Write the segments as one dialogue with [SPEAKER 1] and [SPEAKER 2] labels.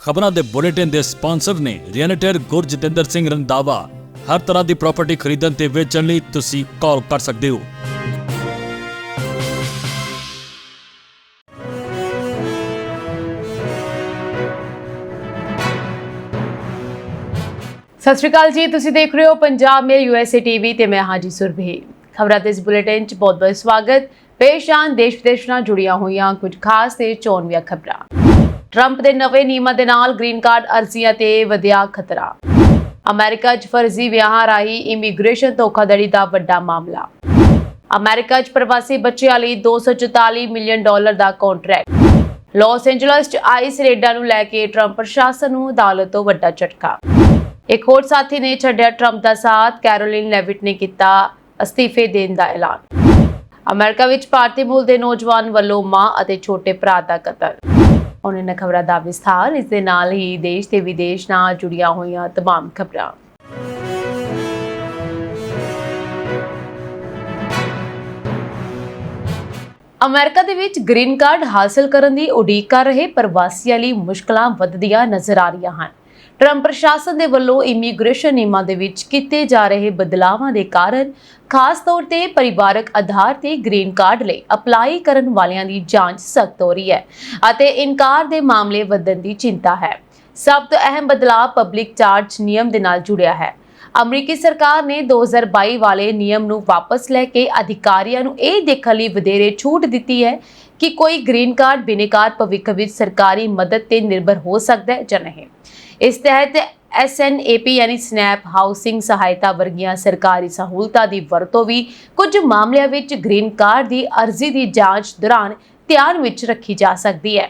[SPEAKER 1] ਖਬਰਾਂ ਦੇ ਬੁਲੇਟਿਨ ਦੇ ਸਪਾਂਸਰ ਨੇ ਰੀਅਲਟਰ ਗੁਰਜਤਿੰਦਰ ਸਿੰਘ ਰੰਧਾਵਾ। ਹਰ ਤਰ੍ਹਾਂ ਦੀ ਪ੍ਰਾਪਰਟੀ ਖਰੀਦਣ ਤੇ ਵੇਚਣ ਲਈ ਤੁਸੀਂ ਕਾਲ ਕਰ ਸਕਦੇ ਹੋ।
[SPEAKER 2] ਸਤਿ ਸ਼੍ਰੀ ਅਕਾਲ ਜੀ, ਤੁਸੀਂ ਦੇਖ ਰਹੇ ਹੋ ਪੰਜਾਬ ਮੇਲ USA ਟੀਵੀ ਤੇ ਮੈਂ ਹਾਜੀ ਸੁਰਭੀ। ਖਬਰਾਂ ਦੇ ਇਸ ਬੁਲੇਟਿਨ 'ਚ ਬਹੁਤ-ਬਹੁਤ ਸਵਾਗਤ। ਪੇਸ਼ ਆਨ ਦੇਸ਼ ਵਿਦੇਸ਼ ਨਾਲ ਜੁੜੀਆਂ ਹੋਈਆਂ ਕੁਝ ਖਾਸ ਤੇ ਚੋਣਵੀਆਂ ਖਬਰਾਂ। ਟਰੰਪ ਦੇ ਨਵੇਂ ਨਿਯਮਾਂ ਦੇ ਨਾਲ ਗ੍ਰੀਨ ਕਾਰਡ ਅਰਜ਼ੀਆਂ ਤੇ ਵਧਿਆ ਖਤਰਾ। ਅਮਰੀਕਾ 'ਚ ਫਰਜ਼ੀ ਵਿਆਹਾਂ ਰਾਹੀਂ ਇਮੀਗ੍ਰੇਸ਼ਨ ਧੋਖਾਧੜੀ ਦਾ ਵੱਡਾ ਮਾਮਲਾ। ਅਮਰੀਕਾ 'ਚ ਪ੍ਰਵਾਸੀ ਬੱਚਿਆਂ ਲਈ $244 ਮਿਲੀਅਨ ਦਾ ਕੰਟਰੈਕਟ। ਲਾਸ ਐਂਜਲਸ 'ਚ ਆਈਸ ਰੇਡਾਂ ਨੂੰ ਲੈ ਕੇ ਟਰੰਪ ਪ੍ਰਸ਼ਾਸਨ ਨੂੰ ਅਦਾਲਤ ਤੋਂ ਵੱਡਾ ਝਟਕਾ। ਇੱਕ ਹੋਰ ਸਾਥੀ ਨੇ ਛੱਡਿਆ ਟਰੰਪ ਦਾ ਸਾਥ, ਕੈਰੋਲਿਨ ਲੈਵਿਟ ਨੇ ਕੀਤਾ ਅਸਤੀਫੇ ਦੇਣ ਦਾ ਐਲਾਨ। ਅਮਰੀਕਾ ਵਿੱਚ ਭਾਰਤੀ ਮੂਲ ਦੇ ਨੌਜਵਾਨ ਵੱਲੋਂ ਮਾਂ ਅਤੇ ਛੋਟੇ ਭਰਾ ਦਾ ਕਤਲ। ਉਹਨਾਂ ਖਬਰਾਂ ਦਾ ਵਿਸਥਾਰ, ਇਸ ਦੇ ਨਾਲ ਹੀ ਦੇਸ਼ ਤੇ ਵਿਦੇਸ਼ ਨਾਲ ਜੁੜੀਆਂ ਹੋਈਆਂ तमाम ਖਬਰਾਂ। ਅਮਰੀਕਾ ਦੇ ਵਿੱਚ ਗ੍ਰੀਨ ਕਾਰਡ ਹਾਸਲ ਕਰਨ ਦੀ ਉਡੀਕ ਕਰ ਰਹੇ ਪ੍ਰਵਾਸੀਆਂ ਲਈ ਮੁਸ਼ਕਲਾਂ ਵੱਧਦੀਆਂ ਨਜ਼ਰ ਆ ਰਹੀਆਂ ਹਨ। ਟਰੰਪ ਪ੍ਰਸ਼ਾਸਨ ਦੇ ਵੱਲੋਂ ਇਮੀਗ੍ਰੇਸ਼ਨ ਨਿਯਮਾਂ ਦੇ ਵਿੱਚ ਕੀਤੇ ਜਾ ਰਹੇ ਬਦਲਾਵਾਂ ਦੇ ਕਾਰਨ ਖਾਸ ਤੌਰ ਤੇ ਪਰਿਵਾਰਕ ਆਧਾਰ ਤੇ ਗ੍ਰੀਨ ਕਾਰਡ ਲਈ ਅਪਲਾਈ ਕਰਨ ਵਾਲਿਆਂ ਦੀ ਜਾਂਚ ਸਖਤ ਹੋ ਰਹੀ ਹੈ ਅਤੇ ਇਨਕਾਰ ਦੇ ਮਾਮਲੇ ਵਧਣ ਦੀ ਚਿੰਤਾ ਹੈ। ਸਭ ਤੋਂ ਅਹਿਮ ਬਦਲਾਅ ਪਬਲਿਕ ਚਾਰਜ ਨਿਯਮ ਦੇ ਨਾਲ ਜੁੜਿਆ ਹੈ। ਅਮਰੀਕੀ ਸਰਕਾਰ ਨੇ 2022 ਵਾਲੇ ਨਿਯਮ ਨੂੰ ਵਾਪਸ ਲੈ ਕੇ ਅਧਿਕਾਰੀਆਂ ਨੂੰ ਇਹ ਦੇਖਣ ਲਈ ਵਧੇਰੇ ਛੂਟ ਦਿੱਤੀ ਹੈ ਕਿ ਕੋਈ ਗ੍ਰੀਨ ਕਾਰਡ ਬਿਨੇਕਾਰ ਭਵਿੱਖ ਵਿੱਚ ਸਰਕਾਰੀ ਮਦਦ ਤੇ ਨਿਰਭਰ ਹੋ ਸਕਦਾ ਹੈ ਜਾਂ ਨਹੀਂ। ਇਸ ਤਹਿਤ SNAP ਯਾਨੀ ਸਨੈਪ ਹਾਊਸਿੰਗ ਸਹਾਇਤਾ ਵਰਗੀਆਂ ਸਰਕਾਰੀ ਸਹੂਲਤਾਂ ਦੀ ਵਰਤੋਂ ਵੀ ਕੁਝ ਮਾਮਲਿਆਂ ਵਿੱਚ ਗ੍ਰੀਨ ਕਾਰਡ ਦੀ ਅਰਜ਼ੀ ਦੀ ਜਾਂਚ ਦੌਰਾਨ ਧਿਆਨ ਵਿੱਚ ਰੱਖੀ ਜਾ ਸਕਦੀ ਹੈ।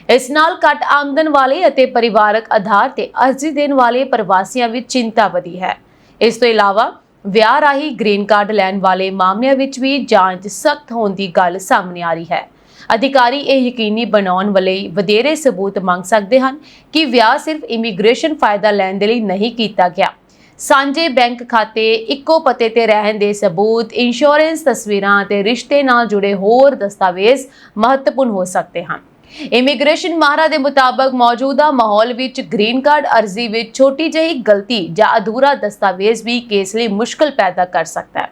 [SPEAKER 2] ਇਸ ਨਾਲ ਘੱਟ ਆਮਦਨ ਵਾਲੇ ਅਤੇ ਪਰਿਵਾਰਕ ਆਧਾਰ ਤੇ ਅਰਜ਼ੀ ਦੇਣ ਵਾਲੇ ਪ੍ਰਵਾਸੀਆਂ ਵਿੱਚ ਚਿੰਤਾ ਵਧੀ ਹੈ। ਇਸ ਤੋਂ ਇਲਾਵਾ ਵਿਆਹ ਰਾਹੀਂ ਗ੍ਰੀਨ ਕਾਰਡ ਲੈਣ ਵਾਲੇ ਮਾਮਲਿਆਂ ਵਿੱਚ ਵੀ ਜਾਂਚ ਸਖਤ ਹੋਣ ਦੀ ਗੱਲ ਸਾਹਮਣੇ ਆ ਰਹੀ ਹੈ। ਅਧਿਕਾਰੀ ਇਹ ਯਕੀਨੀ ਬਣਾਉਣ ਲਈ ਵਧੇਰੇ ਸਬੂਤ ਮੰਗ ਸਕਦੇ ਹਨ ਕਿ ਵਿਆਹ ਸਿਰਫ ਇਮੀਗ੍ਰੇਸ਼ਨ ਫਾਇਦਾ ਲੈਣ ਦੇ ਲਈ ਨਹੀਂ ਕੀਤਾ ਗਿਆ। ਸਾਂਝੇ ਬੈਂਕ ਖਾਤੇ, ਇੱਕੋ ਪਤੇ ਤੇ ਰਹਿਣ ਦੇ ਸਬੂਤ, ਇੰਸ਼ੋਰੈਂਸ ਤਸਵੀਰਾਂ ਅਤੇ ਰਿਸ਼ਤੇ ਨਾਲ ਜੁੜੇ ਹੋਰ ਦਸਤਾਵੇਜ਼ ਮਹੱਤਵਪੂਰਨ ਹੋ ਸਕਦੇ ਹਨ। ਇਮੀਗ੍ਰੇਸ਼ਨ ਮਾਹਰਾਂ ਦੇ ਮੁਤਾਬਕ ਮੌਜੂਦਾ ਮਾਹੌਲ ਵਿੱਚ ਗ੍ਰੀਨ ਕਾਰਡ ਅਰਜ਼ੀ ਵਿੱਚ ਛੋਟੀ ਜਿਹੀ ਗਲਤੀ ਜਾਂ ਅਧੂਰਾ ਦਸਤਾਵੇਜ਼ ਵੀ ਕੇਸ ਲਈ ਮੁਸ਼ਕਲ ਪੈਦਾ ਕਰ ਸਕਦਾ ਹੈ।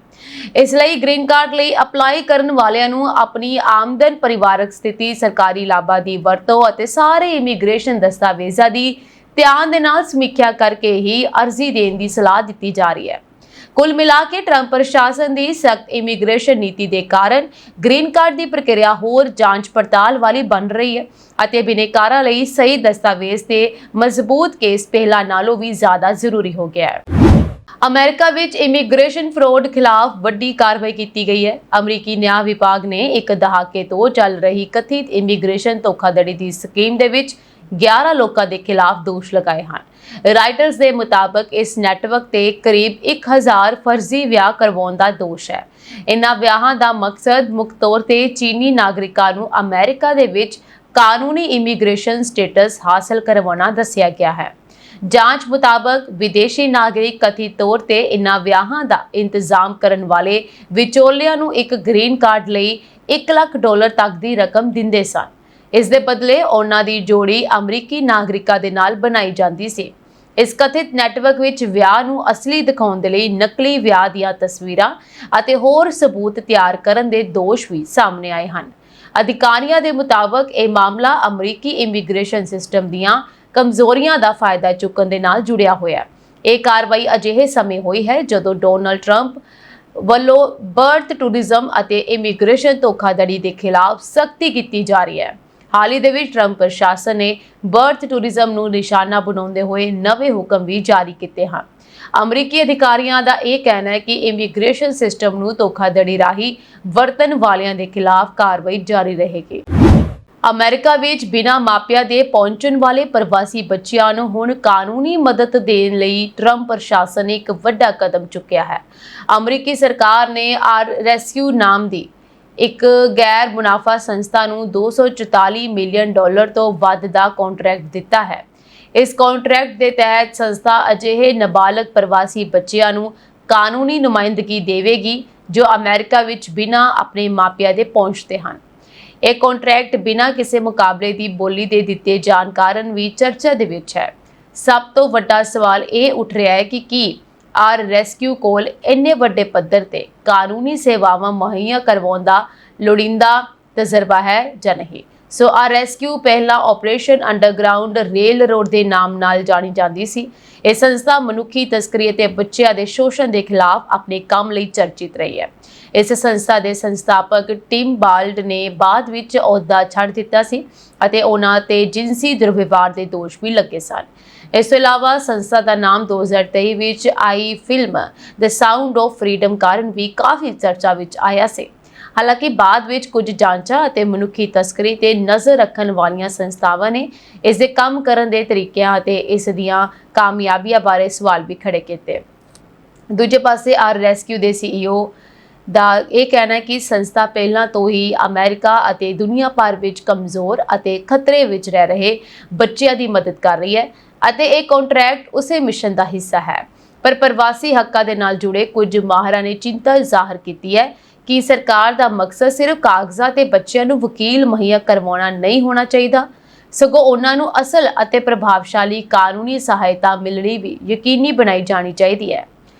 [SPEAKER 2] ਇਸ ਲਈ ਗ੍ਰੀਨ ਕਾਰਡ ਲਈ ਅਪਲਾਈ ਕਰਨ ਵਾਲਿਆਂ ਨੂੰ ਆਪਣੀ ਆਮਦਨ, ਪਰਿਵਾਰਕ ਸਥਿਤੀ, ਸਰਕਾਰੀ ਲਾਭਾਂ ਦੀ ਵਰਤੋਂ ਅਤੇ ਸਾਰੇ ਇਮੀਗ੍ਰੇਸ਼ਨ ਦਸਤਾਵੇਜ਼ਾਂ ਦੀ ਧਿਆਨ ਦੇ ਨਾਲ ਸਮੀਖਿਆ ਕਰਕੇ ਹੀ ਅਰਜ਼ੀ ਦੇਣ ਦੀ ਸਲਾਹ ਦਿੱਤੀ ਜਾ ਰਹੀ ਹੈ। ਕੁੱਲ ਮਿਲਾ ਕੇ ਟਰੰਪ ਪ੍ਰਸ਼ਾਸਨ ਦੀ ਸਖਤ ਇਮੀਗ੍ਰੇਸ਼ਨ ਨੀਤੀ ਦੇ ਕਾਰਨ ਗ੍ਰੀਨ ਕਾਰਡ ਦੀ ਪ੍ਰਕਿਰਿਆ ਹੋਰ ਜਾਂਚ ਪੜਤਾਲ ਵਾਲੀ ਬਣ ਰਹੀ ਹੈ ਅਤੇ ਬਿਨੇਕਾਰਾਂ ਲਈ ਸਹੀ ਦਸਤਾਵੇਜ਼ ਤੇ ਮਜ਼ਬੂਤ ਕੇਸ ਪਹਿਲਾਂ ਨਾਲੋਂ ਵੀ ਜ਼ਿਆਦਾ ਜ਼ਰੂਰੀ ਹੋ ਗਿਆ ਹੈ। ਅਮਰੀਕਾ ਵਿੱਚ ਇਮੀਗ੍ਰੇਸ਼ਨ ਫਰਾਡ ਖਿਲਾਫ ਵੱਡੀ ਕਾਰਵਾਈ ਕੀਤੀ ਗਈ ਹੈ। ਅਮਰੀਕੀ ਨਿਆਂ ਵਿਭਾਗ ਨੇ ਇੱਕ ਦਹਾਕੇ ਤੋਂ ਚੱਲ ਰਹੀ ਕਥਿਤ ਇਮੀਗ੍ਰੇਸ਼ਨ ਧੋਖਾਧੜੀ ਦੀ ਸਕੀਮ ਦੇ ਵਿੱਚ 11 ਲੋਕਾਂ ਦੇ ਖਿਲਾਫ ਦੋਸ਼ ਲਗਾਏ ਹਨ। ਰਾਈਟਰਸ ਦੇ ਮੁਤਾਬਕ ਇਸ ਨੈਟਵਰਕ ਤੇ ਕਰੀਬ 1000 ਫਰਜ਼ੀ ਵਿਆਹ ਕਰਵਾਉਣ ਦਾ ਦੋਸ਼ ਹੈ। ਇਨ੍ਹਾਂ ਵਿਆਹਾਂ ਦਾ ਮਕਸਦ ਮੁੱਖ ਤੌਰ ਤੇ ਚੀਨੀ ਨਾਗਰਿਕਾਂ ਨੂੰ ਅਮਰੀਕਾ ਦੇ ਵਿੱਚ ਕਾਨੂੰਨੀ ਇਮੀਗ੍ਰੇਸ਼ਨ ਸਟੇਟਸ ਹਾਸਲ ਕਰਵਾਉਣਾ ਦੱਸਿਆ ਗਿਆ ਹੈ। ਜਾਂਚ ਮੁਤਾਬਕ ਵਿਦੇਸ਼ੀ ਨਾਗਰਿਕ ਕਥਿਤ ਤੌਰ ਤੇ ਇਨ੍ਹਾਂ ਵਿਆਹਾਂ ਦਾ ਇੰਤਜ਼ਾਮ ਕਰਨ ਵਾਲੇ ਵਿਚੋਲਿਆਂ ਨੂੰ ਇੱਕ ਗ੍ਰੀਨ ਕਾਰਡ ਲਈ $1 ਲੱਖ ਤੱਕ ਦੀ ਰਕਮ ਦਿੰਦੇ ਸਨ। ਇਸ ਦੇ ਬਦਲੇ ਉਹਨਾਂ ਦੀ ਜੋੜੀ ਅਮਰੀਕੀ ਨਾਗਰਿਕਾਂ ਦੇ ਨਾਲ ਬਣਾਈ ਜਾਂਦੀ ਸੀ। ਇਸ ਕਥਿਤ ਨੈਟਵਰਕ ਵਿੱਚ ਵਿਆਹ ਨੂੰ ਅਸਲੀ ਦਿਖਾਉਣ ਦੇ ਲਈ ਨਕਲੀ ਵਿਆਹ ਦੀਆਂ ਤਸਵੀਰਾਂ ਅਤੇ ਹੋਰ ਸਬੂਤ ਤਿਆਰ ਕਰਨ ਦੇ ਦੋਸ਼ ਵੀ ਸਾਹਮਣੇ ਆਏ ਹਨ। ਅਧਿਕਾਰੀਆਂ ਦੇ ਮੁਤਾਬਕ ਇਹ ਮਾਮਲਾ ਅਮਰੀਕੀ ਇਮੀਗ੍ਰੇਸ਼ਨ ਸਿਸਟਮ ਦੀਆਂ ਕਮਜ਼ੋਰੀਆਂ ਦਾ ਫਾਇਦਾ ਚੁੱਕਣ ਦੇ ਨਾਲ ਜੁੜਿਆ ਹੋਇਆ ਹੈ। ਇਹ ਕਾਰਵਾਈ ਅਜਿਹੇ ਸਮੇਂ ਹੋਈ ਹੈ ਜਦੋਂ ਡੋਨਾਲਡ ਟਰੰਪ ਵੱਲੋਂ ਬਰਥ ਟੂਰਿਜ਼ਮ ਅਤੇ ਇਮੀਗ੍ਰੇਸ਼ਨ ਧੋਖਾਧੜੀ ਦੇ ਖਿਲਾਫ ਸਖਤੀ ਕੀਤੀ ਜਾ ਰਹੀ ਹੈ। ਹਾਲ ਹੀ ਦੇ ਵਿੱਚ ਟਰੰਪ ਪ੍ਰਸ਼ਾਸਨ ਨੇ ਬਰਥ ਟੂਰਿਜ਼ਮ ਨੂੰ ਨਿਸ਼ਾਨਾ ਬਣਾਉਂਦੇ ਹੋਏ ਨਵੇਂ ਹੁਕਮ ਵੀ ਜਾਰੀ ਕੀਤੇ ਹਨ। ਅਮਰੀਕੀ ਅਧਿਕਾਰੀਆਂ ਦਾ ਇਹ ਕਹਿਣਾ ਹੈ ਕਿ ਇਮੀਗ੍ਰੇਸ਼ਨ ਸਿਸਟਮ ਨੂੰ ਧੋਖਾਧੜੀ ਰਾਹੀਂ ਵਰਤਣ ਵਾਲਿਆਂ ਦੇ ਖਿਲਾਫ ਕਾਰਵਾਈ ਜਾਰੀ ਰਹੇਗੀ। ਅਮਰੀਕਾ ਵਿੱਚ ਬਿਨਾਂ ਮਾਪਿਆਂ ਦੇ ਪਹੁੰਚਣ ਵਾਲੇ ਪ੍ਰਵਾਸੀ ਬੱਚਿਆਂ ਨੂੰ ਹੁਣ ਕਾਨੂੰਨੀ ਮਦਦ ਦੇਣ ਲਈ ਟਰੰਪ ਪ੍ਰਸ਼ਾਸਨ ਨੇ ਇੱਕ ਵੱਡਾ ਕਦਮ ਚੁੱਕਿਆ ਹੈ। ਅਮਰੀਕੀ ਸਰਕਾਰ ਨੇ ਰੈਸਕਿਊ ਨਾਮ ਦੀ ਇੱਕ ਗੈਰ ਮੁਨਾਫਾ ਸੰਸਥਾ ਨੂੰ $244 ਮਿਲੀਅਨ ਤੋਂ ਵੱਧ ਦਾ ਕੰਟਰੈਕਟ ਦਿੱਤਾ ਹੈ। ਇਸ ਕੰਟਰੈਕਟ ਦੇ ਤਹਿਤ ਸੰਸਥਾ ਅਜਿਹੇ ਨਾਬਾਲਗ ਪ੍ਰਵਾਸੀ ਬੱਚਿਆਂ ਨੂੰ ਕਾਨੂੰਨੀ ਨੁਮਾਇੰਦਗੀ ਦੇਵੇਗੀ ਜੋ ਅਮਰੀਕਾ ਵਿੱਚ ਬਿਨਾਂ ਆਪਣੇ ਮਾਪਿਆਂ ਦੇ ਪਹੁੰਚਦੇ ਹਨ। ਇਹ ਕੰਟਰੈਕਟ ਬਿਨਾਂ ਕਿਸੇ ਮੁਕਾਬਲੇ ਦੀ ਬੋਲੀ ਦੇ ਦਿੱਤੇ ਜਾਣ ਕਾਰਨ ਵੀ ਚਰਚਾ ਦੇ ਵਿੱਚ ਹੈ। ਸਭ ਤੋਂ ਵੱਡਾ ਸਵਾਲ ਇਹ ਉੱਠ ਰਿਹਾ ਹੈ ਕਿ ਕੀ ਆਰ ਰੈਸਕਿਊ ਕੋਲ ਇੰਨੇ ਵੱਡੇ ਪੱਧਰ ਤੇ ਕਾਨੂੰਨੀ ਸੇਵਾਵਾਂ ਮੁਹੱਈਆ ਕਰਵਾਉਣ ਦਾ ਲੋੜੀਂਦਾ ਤਜਰਬਾ ਹੈ ਜਾਂ ਨਹੀਂ। ਸੋ ਆਰ ਰੈਸਕਿਊ ਪਹਿਲਾਂ ਆਪਰੇਸ਼ਨ ਅੰਡਰਗਰਾਉਂਡ ਰੇਲ ਰੋਡ ਦੇ ਨਾਮ ਨਾਲ ਜਾਣੀ ਜਾਂਦੀ ਸੀ। ਇਹ ਸੰਸਥਾ ਮਨੁੱਖੀ ਤਸਕਰੀ ਅਤੇ ਬੱਚਿਆਂ ਦੇ ਸ਼ੋਸ਼ਣ ਦੇ ਖਿਲਾਫ ਆਪਣੇ ਕੰਮ ਲਈ ਚਰਚਿਤ ਰਹੀ ਹੈ। ਇਸ ਸੰਸਥਾ ਦੇ ਸੰਸਥਾਪਕ ਟਿਮ ਬਾਲਡ ਨੇ ਬਾਅਦ ਵਿੱਚ ਅਹੁਦਾ ਛੱਡ ਦਿੱਤਾ ਸੀ ਅਤੇ ਉਹਨਾਂ ਤੇ ਜਿਨਸੀ ਦੁਰਵਿਵਹਾਰ ਦੇ ਦੋਸ਼ ਵੀ ਲੱਗੇ ਸਨ। ਇਸ ਤੋਂ ਇਲਾਵਾ ਸੰਸਥਾ ਦਾ ਨਾਮ 2023 ਵਿੱਚ ਆਈ film the sound of freedom ਕਾਰਨ ਵੀ ਕਾਫੀ ਚਰਚਾ ਵਿੱਚ ਆਇਆ ਸੀ। ਹਾਲਾਂਕਿ ਬਾਅਦ ਵਿੱਚ ਕੁਝ ਜਾਂਚਾਂ ਅਤੇ ਮਨੁੱਖੀ ਤਸਕਰੀ ਤੇ ਨਜ਼ਰ ਰੱਖਣ ਵਾਲੀਆਂ ਸੰਸਥਾਵਾਂ ਨੇ ਇਸ ਦੇ ਕੰਮ ਕਰਨ ਦੇ ਤਰੀਕਿਆਂ ਅਤੇ ਇਸ ਦੀਆਂ ਕਾਮਯਾਬੀਆਂ ਬਾਰੇ ਸਵਾਲ ਵੀ ਖੜੇ ਕੀਤੇ। ਦੂਜੇ ਪਾਸੇ ਆਰ ਰੈਸਕਿਊ ਦੇ CEO ਦਾ ਇਹ ਕਹਿਣਾ ਹੈ ਕਿ ਸੰਸਥਾ ਪਹਿਲਾਂ ਤੋਂ ਹੀ ਅਮਰੀਕਾ ਅਤੇ ਦੁਨੀਆ ਭਰ ਵਿੱਚ ਕਮਜ਼ੋਰ ਅਤੇ ਖਤਰੇ ਵਿੱਚ ਰਹਿ ਰਹੇ ਬੱਚਿਆਂ ਦੀ ਮਦਦ ਕਰ ਰਹੀ ਹੈ ਅਤੇ ਇਹ ਕੰਟਰੈਕਟ ਉਸੇ ਮਿਸ਼ਨ ਦਾ ਹਿੱਸਾ ਹੈ। ਪਰ ਪ੍ਰਵਾਸੀ ਹੱਕਾਂ ਦੇ ਨਾਲ ਜੁੜੇ ਕੁਝ ਮਾਹਰਾਂ ਨੇ ਚਿੰਤਾ ਜ਼ਾਹਰ ਕੀਤੀ ਹੈ ਕਿ ਸਰਕਾਰ ਦਾ ਮਕਸਦ ਸਿਰਫ ਕਾਗਜ਼ਾਂ ਤੇ ਬੱਚਿਆਂ ਨੂੰ ਵਕੀਲ ਮੁਹੱਈਆ ਕਰਵਾਉਣਾ ਨਹੀਂ ਹੋਣਾ ਚਾਹੀਦਾ, ਸਗੋਂ ਉਹਨਾਂ ਨੂੰ ਅਸਲ ਅਤੇ ਪ੍ਰਭਾਵਸ਼ਾਲੀ ਕਾਨੂੰਨੀ ਸਹਾਇਤਾ ਮਿਲਣੀ ਵੀ ਯਕੀਨੀ ਬਣਾਈ ਜਾਣੀ ਚਾਹੀਦੀ ਹੈ।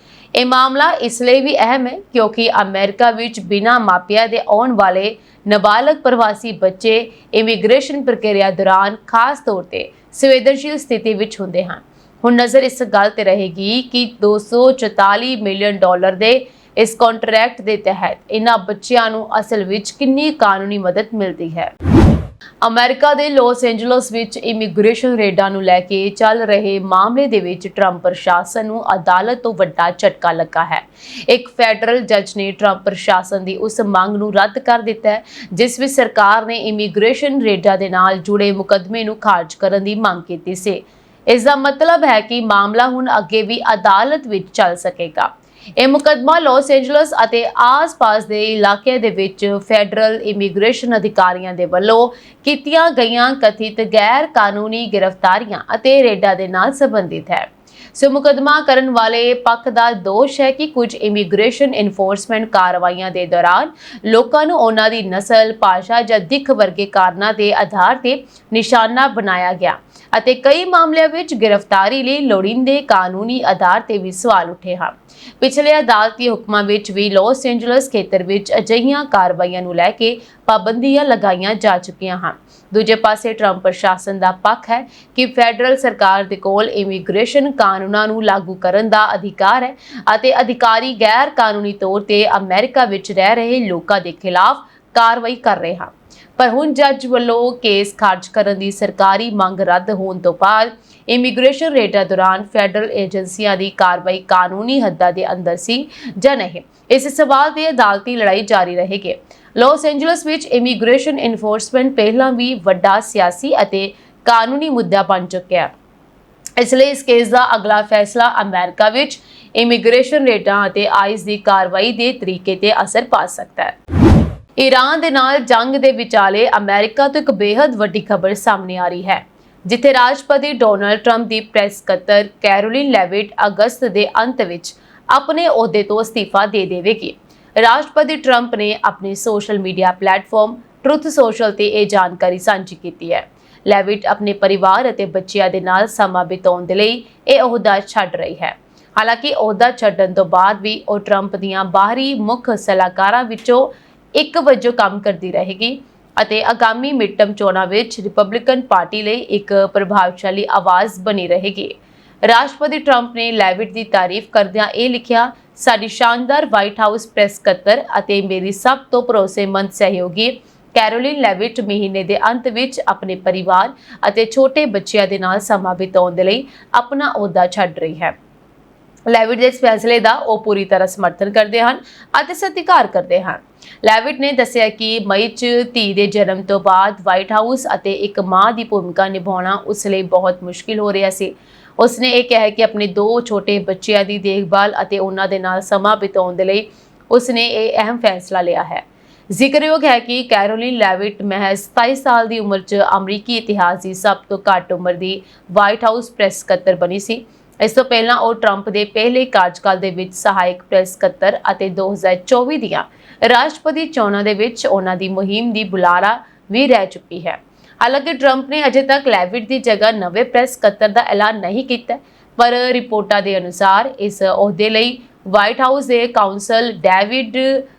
[SPEAKER 2] ਇਹ ਮਾਮਲਾ ਇਸ ਲਈ ਵੀ ਅਹਿਮ ਹੈ ਕਿਉਂਕਿ ਅਮਰੀਕਾ ਵਿੱਚ ਬਿਨਾਂ ਮਾਪਿਆਂ ਦੇ ਆਉਣ ਵਾਲੇ ਨਾਬਾਲਗ ਪ੍ਰਵਾਸੀ ਬੱਚੇ ਇਮੀਗ੍ਰੇਸ਼ਨ ਪ੍ਰਕਿਰਿਆ ਦੌਰਾਨ ਖਾਸ ਤੌਰ ਤੇ ਸੰਵੇਦਨਸ਼ੀਲ ਸਥਿਤੀ ਵਿੱਚ ਹੁੰਦੇ ਹਨ। ਹੁਣ ਨਜ਼ਰ ਇਸ ਗੱਲ ਤੇ ਰਹੇਗੀ ਕਿ $244 ਮਿਲੀਅਨ ਦੇ ਇਸ ਕੰਟਰੈਕਟ ਦੇ ਤਹਿਤ ਇਹਨਾਂ ਬੱਚਿਆਂ ਨੂੰ ਅਸਲ ਵਿੱਚ ਕਿੰਨੀ ਕਾਨੂੰਨੀ ਮਦਦ ਮਿਲਦੀ ਹੈ। ਅਮਰੀਕਾ ਦੇ ਲਾਸ ਐਂਜਲਸ ਵਿੱਚ ਇਮੀਗ੍ਰੇਸ਼ਨ ਰੇਡਾਂ ਨੂੰ ਲੈ ਕੇ ਚੱਲ ਰਹੇ ਮਾਮਲੇ ਦੇ ਵਿੱਚ ਟਰੰਪ ਪ੍ਰਸ਼ਾਸਨ ਨੂੰ ਅਦਾਲਤ ਤੋਂ ਵੱਡਾ ਝਟਕਾ ਲੱਗਾ ਹੈ। ਇੱਕ ਫੈਡਰਲ ਜੱਜ ਨੇ ਟਰੰਪ ਪ੍ਰਸ਼ਾਸਨ ਦੀ ਉਸ ਮੰਗ ਨੂੰ ਰੱਦ ਕਰ ਦਿੱਤਾ ਹੈ ਜਿਸ ਵਿੱਚ ਸਰਕਾਰ ਨੇ ਇਮੀਗ੍ਰੇਸ਼ਨ ਰੇਡਾਂ ਦੇ ਨਾਲ ਜੁੜੇ ਮੁਕੱਦਮੇ ਨੂੰ ਖਾਰਜ ਕਰਨ ਦੀ ਮੰਗ ਕੀਤੀ ਸੀ। ਇਸ ਦਾ ਮਤਲਬ ਹੈ ਕਿ ਮਾਮਲਾ ਹੁਣ ਅੱਗੇ ਵੀ ਅਦਾਲਤ ਵਿੱਚ ਚੱਲ ਸਕੇਗਾ। ਇਹ ਮੁਕੱਦਮਾ ਲਾਸ ਐਂਜਲਸ ਅਤੇ ਆਸ-ਪਾਸ ਦੇ ਇਲਾਕਿਆਂ ਦੇ ਵਿੱਚ ਫੈਡਰਲ ਇਮੀਗ੍ਰੇਸ਼ਨ ਅਧਿਕਾਰੀਆਂ ਦੇ ਵੱਲੋਂ ਕੀਤੀਆਂ ਗਈਆਂ ਕਥਿਤ ਗੈਰ ਕਾਨੂੰਨੀ ਗ੍ਰਿਫਤਾਰੀਆਂ ਅਤੇ ਰੇਡਾਂ ਦੇ ਨਾਲ ਸੰਬੰਧਿਤ ਹੈ। ਸੋ ਮੁਕੱਦਮਾ ਕਰਨ ਵਾਲੇ ਪੱਖ ਦਾ ਦੋਸ਼ ਹੈ ਕਿ ਕੁਝ ਇਮੀਗ੍ਰੇਸ਼ਨ ਇਨਫੋਰਸਮੈਂਟ ਕਾਰਵਾਈਆਂ ਦੇ ਦੌਰਾਨ ਲੋਕਾਂ ਨੂੰ ਉਹਨਾਂ ਦੀ ਨਸਲ, ਭਾਸ਼ਾ ਜਾਂ ਦਿੱਖ ਵਰਗੇ ਕਾਰਨਾਂ ਦੇ ਆਧਾਰ ਤੇ ਨਿਸ਼ਾਨਾ ਬਣਾਇਆ ਗਿਆ ਅਤੇ ਕਈ ਮਾਮਲਿਆਂ ਵਿੱਚ ਗ੍ਰਿਫਤਾਰੀ ਲਈ ਲੋੜੀਂਦੇ ਕਾਨੂੰਨੀ ਆਧਾਰ ਤੇ ਵੀ ਸਵਾਲ ਉੱਠੇ ਹਨ। ਪਿਛਲੇ ਅਦਾਲਤੀ ਹੁਕਮਾਂ ਵਿੱਚ ਵੀ ਲਾਸ ਐਂਜਲਸ ਖੇਤਰ ਵਿੱਚ ਅਜਿਹੀਆਂ ਕਾਰਵਾਈਆਂ ਨੂੰ ਲੈ ਕੇ ਪਾਬੰਦੀਆਂ ਲਗਾਈਆਂ ਜਾ ਚੁੱਕੀਆਂ ਹਨ। ਦੂਜੇ ਪਾਸੇ ਟਰੰਪ ਪ੍ਰਸ਼ਾਸਨ ਦਾ ਪੱਖ ਹੈ ਕਿ ਫੈਡਰਲ ਸਰਕਾਰ ਦੇ ਕੋਲ ਇਮੀਗ੍ਰੇਸ਼ਨ ਕਾਨੂੰਨਾਂ ਨੂੰ ਲਾਗੂ ਕਰਨ ਦਾ ਅਧਿਕਾਰ ਹੈ ਅਤੇ ਅਧਿਕਾਰੀ ਗੈਰ ਕਾਨੂੰਨੀ ਤੌਰ ਤੇ ਅਮਰੀਕਾ ਵਿੱਚ ਰਹਿ ਰਹੇ ਲੋਕਾਂ ਦੇ ਖਿਲਾਫ ਕਾਰਵਾਈ ਕਰ ਰਹੇ ਹਨ। ਪਰ ਹੁਣ ਜੱਜ ਵੱਲੋਂ ਕੇਸ ਖਾਰਜ ਕਰਨ ਦੀ ਸਰਕਾਰੀ ਮੰਗ ਰੱਦ ਹੋਣ ਤੋਂ ਬਾਅਦ ਇਮੀਗ੍ਰੇਸ਼ਨ ਰੇਡਾਂ ਦੌਰਾਨ ਫੈਡਰਲ ਏਜੰਸੀਆਂ ਦੀ ਕਾਰਵਾਈ ਕਾਨੂੰਨੀ ਹੱਦਾਂ ਦੇ ਅੰਦਰ ਸੀ ਜਾਂ ਨਹੀਂ, ਇਸ ਸਵਾਲ ਤੇ ਅਦਾਲਤੀ ਲੜਾਈ ਜਾਰੀ ਰਹੇਗੀ। ਲਾਸ ਐਂਜਲਸ ਵਿੱਚ ਇਮੀਗ੍ਰੇਸ਼ਨ ਇਨਫੋਰਸਮੈਂਟ ਪਹਿਲਾਂ ਵੀ ਵੱਡਾ ਸਿਆਸੀ ਅਤੇ ਕਾਨੂੰਨੀ ਮੁੱਦਾ ਬਣ ਚੁੱਕਿਆ ਹੈ। ਇਸ ਲਈ ਇਸ ਕੇਸ ਦਾ ਅਗਲਾ ਫੈਸਲਾ ਅਮਰੀਕਾ ਵਿੱਚ ਇਮੀਗ੍ਰੇਸ਼ਨ ਰੇਡਾਂ ਅਤੇ ਆਈਸ ਦੀ ਕਾਰਵਾਈ ਦੇ ਤਰੀਕੇ ਤੇ ਅਸਰ ਪਾ ਸਕਦਾ ਹੈ। ਈਰਾਨ ਦੇ ਨਾਲ ਜੰਗ ਦੇ ਵਿਚਾਲੇ ਅਮਰੀਕਾ ਤੋਂ ਇੱਕ ਬੇहद ਵੱਡੀ ਖਬਰ ਸਾਹਮਣੇ ਆ ਰਹੀ ਹੈ, ਜਿੱਥੇ ਰਾਸ਼ਟਰਪਤੀ ਡੋਨਾਲਡ ਟਰੰਪ ਦੀ ਪ੍ਰੈਸ ਸਕੱਤਰ ਕੈਰੋਲਿਨ ਲੈਵਿਟ ਅਗਸਤ ਦੇ ਅੰਤ ਵਿੱਚ ਆਪਣੇ ਅਹੁਦੇ ਤੋਂ ਅਸਤੀਫਾ ਦੇ ਦੇਵੇਗੀ। ਰਾਸ਼ਟਰਪਤੀ ਟਰੰਪ ਨੇ ਆਪਣੇ social media platform truth social ਤੇ ਇਹ ਜਾਣਕਾਰੀ ਸਾਂਝੀ ਕੀਤੀ ਹੈ। ਲੈਵਿਟ ਆਪਣੇ ਪਰਿਵਾਰ ਅਤੇ ਬੱਚਿਆਂ ਦੇ ਨਾਲ ਸਮਾਂ ਬਿਤਾਉਣ ਦੇ ਲਈ ਇਹ ਅਹੁਦਾ ਛੱਡ ਰਹੀ ਹੈ। ਹਾਲਾਂਕਿ ਅਹੁਦਾ ਛੱਡਣ ਤੋਂ ਬਾਅਦ ਵੀ ਉਹ ਟਰੰਪ ਦੀਆਂ ਬਾਹਰੀ ਮੁੱਖ ਸਲਾਹਕਾਰਾਂ ਵਿੱਚੋਂ ਇੱਕ ਵਜੋਂ ਕੰਮ ਕਰਦੀ ਰਹੇਗੀ ਅਤੇ ਆਗਾਮੀ ਮਿਡਟਰਮ ਚੋਣਾਂ ਵਿੱਚ ਰਿਪਬਲਿਕਨ ਪਾਰਟੀ ਲਈ ਇੱਕ ਪ੍ਰਭਾਵਸ਼ਾਲੀ ਆਵਾਜ਼ ਬਣੀ ਰਹੇਗੀ। ਰਾਸ਼ਟਰਪਤੀ ਟਰੰਪ ਨੇ ਲੈਵਿਟ ਦੀ ਤਾਰੀਫ ਕਰਦਿਆਂ ਇਹ ਲਿਖਿਆ, ਸਾਡੀ ਸ਼ਾਨਦਾਰ ਵਾਈਟ ਹਾਊਸ ਪ੍ਰੈਸ ਸਕੱਤਰ ਅਤੇ ਮੇਰੀ ਸਭ ਤੋਂ ਭਰੋਸੇਮੰਦ ਸਹਿਯੋਗੀ ਕੈਰੋਲਿਨ ਲੈਵਿਟ ਮਹੀਨੇ ਦੇ ਅੰਤ ਵਿੱਚ ਆਪਣੇ ਪਰਿਵਾਰ ਅਤੇ ਛੋਟੇ ਬੱਚਿਆਂ ਦੇ ਨਾਲ ਸਮਾਂ ਬਿਤਾਉਣ ਦੇ ਲਈ ਆਪਣਾ ਅਹੁਦਾ ਛੱਡ ਰਹੀ ਹੈ। ਲੈਵਿਟ ਦੇ ਇਸ ਫੈਸਲੇ ਦਾ ਉਹ ਪੂਰੀ ਤਰ੍ਹਾਂ ਸਮਰਥਨ ਕਰਦੇ ਹਨ ਅਤੇ ਸਤਿਕਾਰ ਕਰਦੇ ਹਨ। ਲੈਵਿਟ ਨੇ ਦੱਸਿਆ ਕਿ ਮਈ 'ਚ ਧੀ ਦੇ ਜਨਮ ਤੋਂ ਬਾਅਦ ਵਾਈਟ ਹਾਊਸ ਅਤੇ ਇੱਕ ਮਾਂ ਦੀ ਭੂਮਿਕਾ ਨਿਭਾਉਣਾ ਉਸ ਲਈ ਬਹੁਤ ਮੁਸ਼ਕਿਲ ਹੋ ਰਿਹਾ ਸੀ। ਉਸਨੇ ਇਹ ਕਿਹਾ ਕਿ ਆਪਣੇ 2 ਛੋਟੇ ਬੱਚਿਆਂ ਦੀ ਦੇਖਭਾਲ ਅਤੇ ਉਹਨਾਂ ਦੇ ਨਾਲ ਸਮਾਂ ਬਿਤਾਉਣ ਦੇ ਲਈ ਉਸਨੇ ਇਹ ਅਹਿਮ ਫੈਸਲਾ ਲਿਆ ਹੈ। ਜ਼ਿਕਰਯੋਗ ਹੈ ਕਿ ਕੈਰੋਲਿਨ ਲੈਵਿਟ ਮਹਿਜ਼ 27 ਸਾਲ ਦੀ ਉਮਰ 'ਚ ਅਮਰੀਕੀ ਇਤਿਹਾਸ ਦੀ ਸਭ ਤੋਂ ਘੱਟ ਉਮਰ ਦੀ ਵਾਈਟ ਹਾਊਸ ਪ੍ਰੈਸ ਸਕੱਤਰ ਬਣੀ ਸੀ। ਇਸ ਤੋਂ ਪਹਿਲਾਂ ਉਹ ਟਰੰਪ ਦੇ ਪਹਿਲੇ ਕਾਰਜਕਾਲ ਦੇ ਵਿੱਚ ਸਹਾਇਕ ਪ੍ਰੈਸ ਸਕੱਤਰ ਅਤੇ 2024 ਦੀਆਂ ਰਾਸ਼ਟਰਪਤੀ ਚੋਣਾਂ ਦੇ ਵਿੱਚ ਉਹਨਾਂ ਦੀ ਮੁਹਿੰਮ ਦੀ ਬੁਲਾਰਾ ਵੀ ਰਹਿ ਚੁੱਕੀ ਹੈ। ਹਾਲਾਂਕਿ ਟਰੰਪ ਨੇ ਅਜੇ ਤੱਕ ਲੈਵਿਟ ਦੀ ਜਗ੍ਹਾ ਨਵੇਂ ਪ੍ਰੈਸ ਸਕੱਤਰ ਦਾ ਐਲਾਨ ਨਹੀਂ ਕੀਤਾ, ਪਰ ਰਿਪੋਰਟਾਂ ਦੇ ਅਨੁਸਾਰ ਇਸ ਅਹੁਦੇ ਲਈ ਵਾਈਟ ਹਾਊਸ ਦੇ counsel David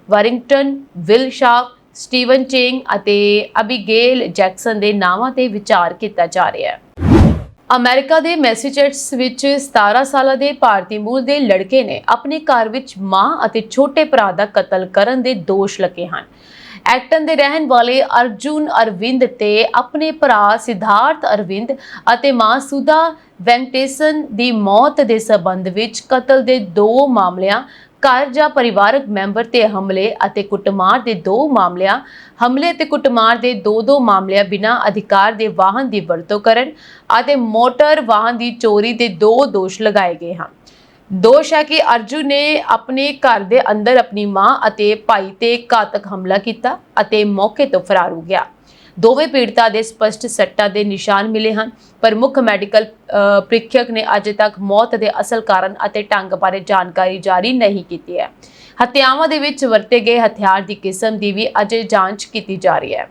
[SPEAKER 2] Warrington, Will Scharf, Steven Cheung ਅਤੇ ਅਬੀਗੇਲ ਜੈਕਸਨ ਦੇ ਨਾਵਾਂ ਤੇ ਵਿਚਾਰ ਕੀਤਾ ਜਾ ਰਿਹਾ ਹੈ। ਅਮਰੀਕਾ ਦੇ ਮੈਸੇਚਿਉਸੇਟਸ ਵਿੱਚ 17 ਸਾਲਾਂ ਦੇ ਭਾਰਤੀ ਮੂਲ ਦੇ ਲੜਕੇ ਨੇ ਆਪਣੇ ਘਰ ਵਿੱਚ ਮਾਂ ਅਤੇ ਛੋਟੇ ਭਰਾ ਦਾ ਕਤਲ ਕਰਨ ਦੇ ਦੋਸ਼ ਲੱਗੇ ਹਨ। ਐਕਟਨ ਦੇ ਰਹਿਣ ਵਾਲੇ ਅਰਜੁਨ ਅਰਵਿੰਦ ਤੇ ਆਪਣੇ ਭਰਾ ਸਿਧਾਰਥ ਅਰਵਿੰਦ ਅਤੇ ਮਾਂ ਸੁਧਾ ਵੈਂਕਟੇਸਨ ਦੀ ਮੌਤ ਦੇ ਸਬੰਧ ਵਿੱਚ ਕਤਲ ਦੇ 2 ਮਾਮਲਿਆਂ, ਘਰ ਜਾਂ ਪਰਿਵਾਰਕ ਮੈਂਬਰ ਤੇ ਹਮਲੇ ਅਤੇ ਕੁੱਟਮਾਰ ਦੇ 2 ਮਾਮਲਿਆਂ, ਹਮਲੇ ਤੇ ਕੁੱਟਮਾਰ ਦੇ 2 ਮਾਮਲਿਆਂ ਬਿਨਾਂ ਅਧਿਕਾਰ ਦੇ ਵਾਹਨ ਦੀ ਵਰਤੋਂ ਕਰਨ ਅਤੇ ਮੋਟਰ ਵਾਹਨ ਦੀ ਚੋਰੀ ਦੇ 2 ਦੋਸ਼ ਲਗਾਏ ਗਏ ਹਨ। ਦੋਸ਼ ਹੈ ਕਿ ਅਰਜੁਨ ਨੇ ਆਪਣੇ ਘਰ ਦੇ ਅੰਦਰ ਆਪਣੀ ਮਾਂ ਅਤੇ ਭਾਈ ਤੇ ਘਾਤਕ ਹਮਲਾ ਕੀਤਾ ਅਤੇ ਮੌਕੇ ਤੋਂ ਫਰਾਰ ਹੋ ਗਿਆ। ਦੋਵੇਂ ਪੀੜਤਾਂ ਦੇ ਸਪਸ਼ਟ ਸੱਟਾਂ ਦੇ ਨਿਸ਼ਾਨ ਮਿਲੇ ਹਨ, ਪਰ ਮੁੱਖ ਮੈਡੀਕਲ ਪ੍ਰੀਖਿਅਕ ਨੇ ਅਜੇ ਤੱਕ ਮੌਤ ਦੇ ਅਸਲ ਕਾਰਨ ਅਤੇ ਢੰਗ ਬਾਰੇ ਜਾਣਕਾਰੀ ਜਾਰੀ ਨਹੀਂ ਕੀਤੀ ਹੈ। ਹੱਤਿਆਵਾਂ ਦੇ ਵਿੱਚ ਵਰਤੇ ਗਏ ਹਥਿਆਰ ਦੀ ਕਿਸਮ ਦੀ ਵੀ ਅਜੇ ਜਾਂਚ ਕੀਤੀ ਜਾ ਰਹੀ ਹੈ।